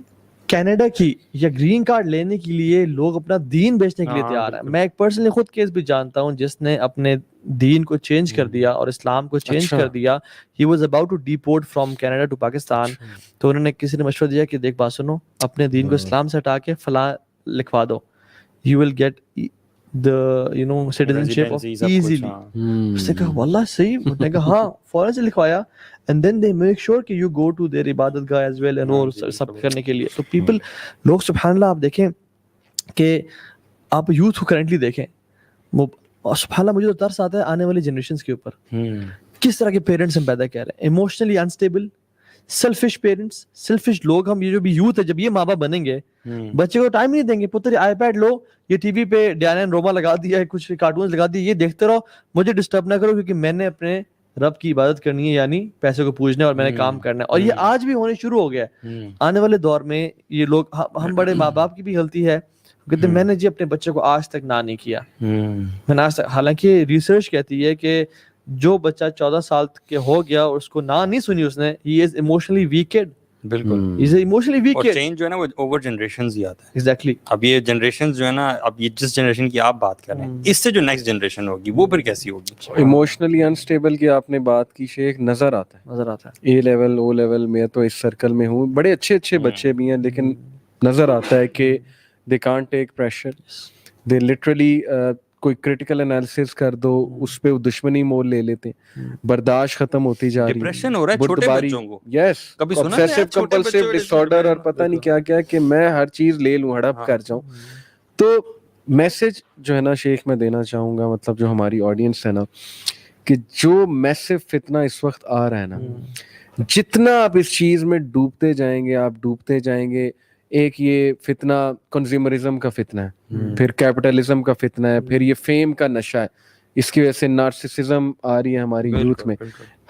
کینیڈا کی یا گرین کارڈ لینے کے لیے لوگ اپنا دین بیچنے کے لیے تیار ہیں. میں ایک پرسنلی خود کیس بھی جانتا ہوں جس نے اپنے دین کو چینج کر دیا اور اسلام کو چینج کر دیا. He was about to deport from Canada to Pakistan. تو انہوں نے کسی نے مشورہ دیا کہ دیکھ بات سنو, اپنے دین کو اسلام سے ہٹا کے فلاں لکھوا دو, you will get the citizenship of easily. اس نے کہا واللہ صحیح. اس نے کہا ہاں, فوراً سے لکھوایا. And then they make sure کہ you go to their عبادت گاہ as well and اور سب کرنے کے لیے. تو people, لوگ سبحان اللہ, آپ دیکھیں کہ آپ یوتھ کو کرنٹلی دیکھیں, سبحان اللہ مجھے تو ترس آتا ہے آنے والی جنریشنز کے اوپر. کس طرح کے پیرنٹس ہم پیدا کر رہے ہیں, emotionally unstable, selfish parents, selfish لوگ. ہم یہ جو بھی یوتھ ہے, جب یہ ماں باپ بنیں گے, بچے کو ٹائم نہیں دیں گے. پتر آئی پیڈ لو, یہ ٹی وی پہ ڈیانا اینڈ روما لگا دیا ہے, کچھ کارٹونز لگا دیے, یہ دیکھتے رہو, مجھے ڈسٹرب نہ کرو کیونکہ میں نے اپنے رب کی عبادت کرنی ہے, یعنی پیسے کو پوجنا ہے اور میں نے کام کرنا ہے. اور یہ آج بھی ہونے شروع ہو گیا ہے. آنے والے دور میں یہ لوگ, ہم بڑے ماں باپ کی بھی غلطی ہے, کہتے میں نے جی اپنے بچے کو آج تک نہ نہیں کیا. میں نے آج تک, حالانکہ ریسرچ کہتی ہے کہ جو بچہ 14 سال کے ہو گیا اور اس کو نہ نہیں سنی اس نے, ہی از ایموشنلی ویکڈ. بالکل, ہی از ایموشنلی ویکڈ. اور چینج جو ہے نا وہ اوور جنریشنز ہی آتا ہے. ایگزیکٹلی. اب یہ جنریشنز جو ہے نا, اب یہ جس جنریشن کی آپ بات کر رہے ہیں, اس سے جو نیکسٹ جنریشن ہوگی وہ پھر کیسی ہوگی. ایموشنلی انسٹیبل کی آپ نے بات کی شیخ, نظر آتا ہے. اے لیول, او لیول, میں تو اس سرکل میں ہوں, بڑے اچھے اچھے بچے بھی ہیں, لیکن نظر آتا ہے کہ they can't take pressure. they literally کوئی کرٹیکل انالیسس کر دو, اس پہ دشمنی مول لے لیتے ہیں, برداشت ختم ہوتی جا رہی ہے. ڈپریشن ہو رہا ہے چھوٹے بچوں کو. یس, obsessive compulsive disorder اور پتہ نہیں کیا کیا, کہ میں ہر چیز لے لوں, ہڑپ کر جاؤں. تو میسج جو ہے نا شیخ میں دینا چاہوں گا, مطلب جو ہماری آڈینس ہے نا, کہ جو میسو فتنہ اس وقت آ رہا ہے نا, جتنا آپ اس چیز میں ڈوبتے جائیں گے, آپ ڈوبتے جائیں گے. ایک یہ فتنہ کنزیومرزم کا فتنہ ہے, پھر کیپٹلزم کا فتنہ ہے, پھر یہ فیم کا نشہ ہے, اس کی وجہ سے نارسسزم آ رہی ہے ہماری یوتھ میں.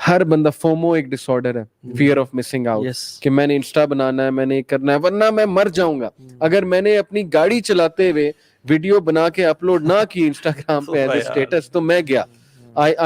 ہر بندہ, فومو ایک ڈس آرڈر ہے, فیئر آف مسنگ آؤٹ, کہ میں نے انسٹا بنانا ہے, میں نے کرنا ہے, ورنہ میں مر جاؤں گا. اگر میں نے اپنی گاڑی چلاتے ہوئے ویڈیو بنا کے اپلوڈ نہ کی انسٹاگرام پہ ایز اے اسٹیٹس, تو میں گیا. I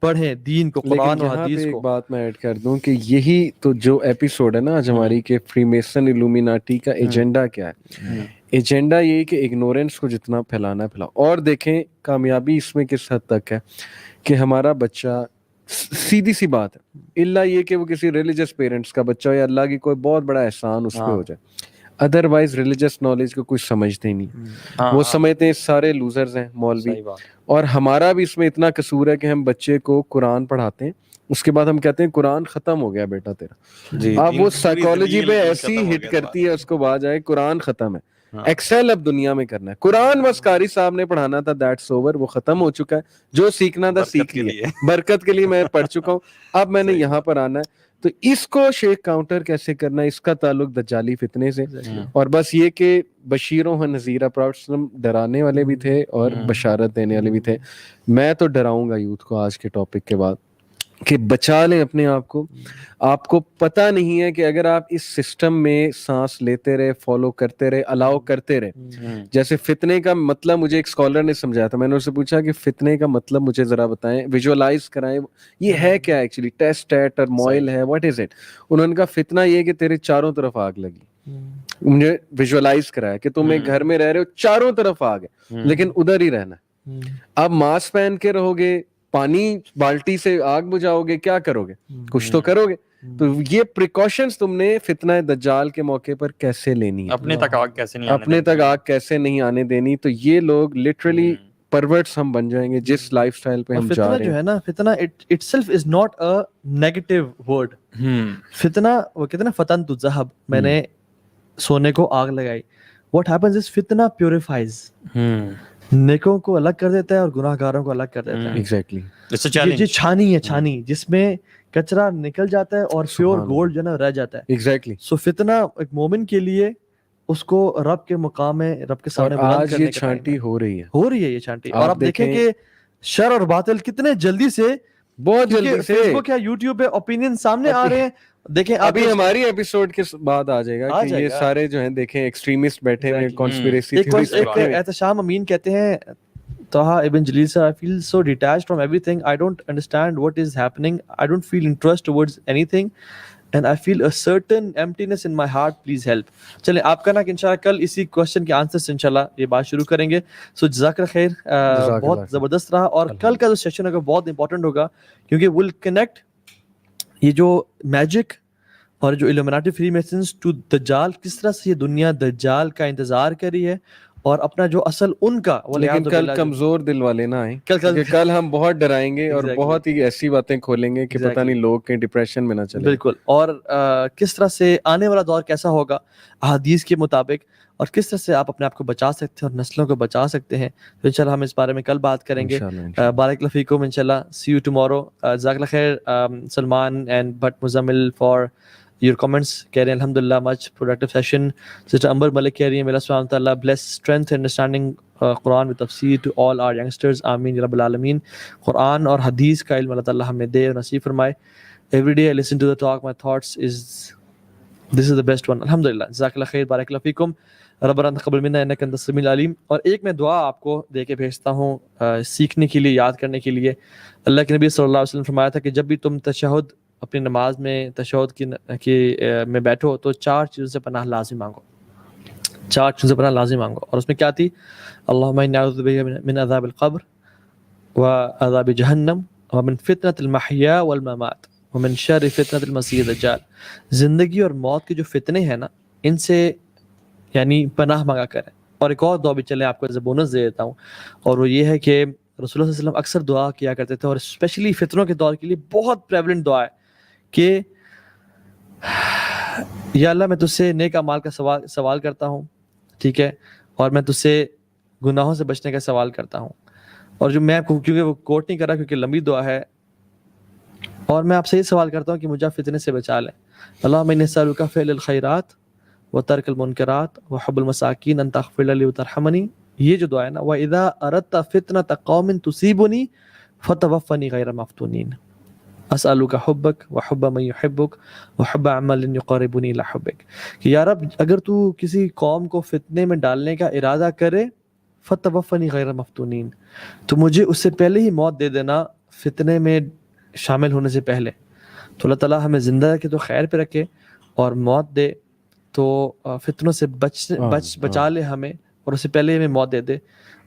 پڑھیں دین کو, قرآن اور حدیث ایک کو. بات میں ایڈ کر دوں کہ یہی تو جو ایپیسوڈ ہے نا آج ہماری کہ فری میسن الومیناٹی کا ایجنڈا کیا ہے. ایجنڈا یہی کہ اگنورینس کو جتنا پھیلانا ہے پھیلاؤ. اور دیکھیں کامیابی اس میں کس حد تک ہے کہ ہمارا بچہ, سیدھی سی بات ہے, اللہ یہ کہ وہ کسی ریلیجس پیرنٹس کا بچہ ہو یا اللہ کی کوئی بہت بڑا احسان اس پہ ہو جائے, ادروائز ریلیجس نالج کو کچھ سمجھتے ہی نہیں. وہ سمجھتے ہیں سارے لوزرز ہیں مولوی. اور ہمارا بھی اس میں اتنا قصور ہے کہ ہم بچے کو قرآن پڑھاتے ہیں, اس کے بعد ہم کہتے ہیں قرآن ختم ہو گیا بیٹا تیرا. اب وہ سائیکالوجی پہ ایسی ہٹ کرتی ہے اس کو, بعد آئے قرآن ختم ہے, ایکسل اب دنیا میں کرنا ہے. قرآن بس قاری صاحب نے پڑھانا تھا, دیٹس اوور, وہ ختم ہو چکا ہے. جو سیکھنا تھا سیکھ لیا, برکت کے لیے میں پڑھ چکا ہوں, اب میں نے یہاں پر آنا ہے. تو اس کو شیخ کاؤنٹر کیسے کرنا ہے, اس کا تعلق دجالی فتنے سے. اور بس یہ کہ بشیروں و نذیرہ, پراپھٹ ڈرانے والے بھی تھے اور بشارت دینے والے بھی تھے. میں تو ڈراؤں گا یوتھ کو آج کے ٹاپک کے بعد کہ بچا لیں اپنے آپ کو. آپ کو پتہ نہیں ہے کہ اگر آپ اس سسٹم میں سانس لیتے رہے, فالو کرتے رہے, الاؤ کرتے رہے, جیسے فتنے کا مطلب مجھے ایک اسکالر نے سمجھایا تھا, میں نے اس سے پوچھا کہ فتنے کا مطلب مجھے ذرا بتائیں, ویژوالائز کرائیں, یہ ہے کیا ایکچولی, ٹیسٹ اور موائل ہے, واٹ از اٹ. انہوں نے کہا فتنہ یہ کہ تیرے چاروں طرف آگ لگی. مجھے ویژوالائز کرایا کہ تم ایک گھر میں رہ رہے ہو, چاروں طرف آگ ہے, لیکن ادھر ہی رہنا ہے. اب ماسک پہن کے رہو گے, پانی بالٹی سے آگ بجھاؤ گے, کیا کرو گے, کچھ تو کرو گے. تو یہ پریکاشنز تم نے فتنہ دجال کے موقع پر کیسے لینی ہے, اپنے تک آگ کیسے نہیں آنے دینی. تو یہ لوگ لٹرلی پرورٹس ہم بن جائیں گے جس لائف سٹائل پہ ہم جا رہے ہیں. جو ہے نا, فتنہ it self is not a negative word. فتنہ وہ کہتے ہیں نا فتنت الذهب, میں نے سونے کو آگ لگائی. واٹ ہیپنز از فتنہ پیوریفائز, نیکوں کو الگ کر دیتا ہے اور گناہ گاروں کو الگ کر دیتا ہے. ایگزیکٹلی یہ چھانی ہے, چھانی جس میں کچرا نکل جاتا ہے اور پیور گولڈ جو ہے نا رہ جاتا ہے. ایگزیکٹلی. سو فتنہ ایک مومن کے لیے اس کو رب کے مقام میں, رب کے سامنے بلند کرنے یہ چھانٹی ہو رہی ہے یہ چھانٹی. اور آپ دیکھیں کہ شر اور باطل کتنے جلدی سے, بہت جلدی سے فیس بک یا یوٹیوب پہ اوپینین سامنے آ رہے ہیں. دیکھیں ابھی ہماری ایپیسوڈ کے بعد آ جائے گا کہ یہ سارے جو ہیں دیکھیں ایکسٹریمسٹ بیٹھے ہوئے کانسپیریسی تھیوریز. احتشام امین کہتے ہیں, طه ابن جلیل sir, I feel so detached from everything. I don't understand what is happening. I don't feel interest towards anything and I feel a certain emptiness in my heart. Please help. چلیں آپ کا نا کہ انشاءاللہ کل اسی کوشچن کے answer سے انشاءاللہ یہ بات شروع کریں گے. سو جزاک اللہ خیر, بہت زبردست رہا. اور کل کا جو سیشن ہوگا بہت امپورٹنٹ ہوگا کیونکہ ول کنیکٹ یہ جو میجک اور جو illuminati فری میسنز ٹو دجال, کس طرح سے یہ دنیا دجال کا انتظار کر رہی ہے اور اپنا جو اصل ان کا. لیکن کل کمزور دل والے نہ آئیں, کل ہم بہت ڈرائیں گے اور بہت ہی ایسی باتیں کھولیں گے کہ پتہ نہیں لوگ کہیں ڈپریشن میں نہ چلیں. بالکل. اور کس طرح سے آنے والا دور کیسا ہوگا احادیث کے مطابق, اور کس طرح سے آپ اپنے آپ کو بچا سکتے ہیں اور نسلوں کو بچا سکتے ہیں. تو انشاءاللہ ہم اس بارے میں کل بات کریں گے. بارک اللہ فیکم انشاءاللہ. سی یو ٹمورو. جزاک اللہ خیر Salman and but Muzammil for your comments. کہہ رہے ہیں الحمدللہ much productive session. Sister امبر ملک کہہ رہی ہیں, میرا سبحانہ تعالیٰ bless strength and understanding Quran with تفسیر to all our youngsters. آمین یا رب العالمین. قرآن اور حدیث کا علم اللہ تعالیٰ ہمیں دے اور نصیب فرمائے. Every day I listen to the talk, my thoughts is this is the best one. الحمدللہ. جزاک اللہ خیر, بارک اللہ فیکم. ربنا تقبل منا انک انت السمیع العلیم. اور ایک میں دعا آپ کو دے کے بھیجتا ہوں سیکھنے کے لیے, یاد کرنے کے لیے. اللہ کے نبی صلی اللہ علیہ وسلم فرمایا تھا کہ جب بھی تم تشہد اپنی نماز میں تشہد کی میں بیٹھو تو 4 چیزوں سے پناہ لازم مانگو. 4 چیزوں سے پناہ لازم مانگو. اور اس میں کیا تھی؟ اللہم انی اعوذ بک من عذاب القبر وعذاب جہنم ومن فتنة المحیا والممات ومن شر فتنة المسیح الدجال. زندگی اور موت کے جو فتنے ہیں نا, ان سے یعنی پناہ مانگا کریں. اور ایک اور دعا بھی چلے آپ کو ایز اے بونس دے دیتا ہوں, اور وہ یہ ہے کہ رسول اللہ صلی اللہ علیہ وسلم اکثر دعا کیا کرتے تھے, اور اسپیشلی فتنوں کے دور کے لیے بہت پریولنٹ دعا ہے کہ یا اللہ میں تجھ سے نیک اعمال کا سوال کرتا ہوں, ٹھیک ہے, اور میں تجھ سے گناہوں سے بچنے کا سوال کرتا ہوں. اور جو میں کیونکہ وہ کوٹ نہیں کر رہا کیونکہ لمبی دعا ہے, اور میں آپ سے یہ سوال کرتا ہوں کہ مجھے فتنے سے بچا لیں. اللہم انی اسألک فعل الخیرات وترک المنکرات وحب المساکین ان تغفر لی وترحمنی. یہ جو دعا ہے نا, وَإِذَا أَرَدْتَ فِتْنَةَ قَوْمٍ تُصِيبُنِي فَتَوَفَّنِي غَيْرَ مَفْتُونِينَ أَسْأَلُكَ حُبَّكَ وَحُبَّ مَن يُحِبُّكَ وَحُبَّ عَمَلٍ يُقَرِّبُنِي إِلَى حُبِّكَ. کہ یا رب اگر تو کسی قوم کو فتنے میں ڈالنے کا ارادہ کرے, فَتَوَفَّنِي غَيْرَ مَفْتُونِينَ, تو مجھے اس سے پہلے ہی موت دے دینا فتنے میں شامل ہونے سے پہلے تو اللہ تعالیٰ ہمیں زندہ رکھے تو خیر پہ رکھے اور موت دے تو فتنوں سے بچا لے ہمیں اور اس سے پہلے ہمیں موت دے دے.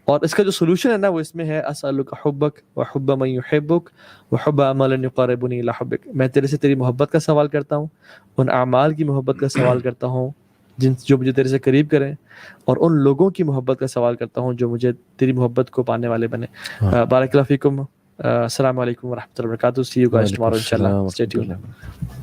اور اس کا جو سولوشن ہے نا وہ اس میں ہے اسألک حبک وحب من یحبک وحب اعمال یقربنی الی حبک. میں تیرے سے تیری محبت کا سوال کرتا ہوں, ان اعمال کی محبت کا سوال کرتا ہوں جو مجھے تیرے سے قریب کریں, اور ان لوگوں کی محبت کا سوال کرتا ہوں جو مجھے تیری محبت کو پانے والے بنے. بارک اللہ فیکم. السلام علیکم ورحمۃ اللہ وبرکاتہ. See you guys tomorrow inshallah. Stay tuned.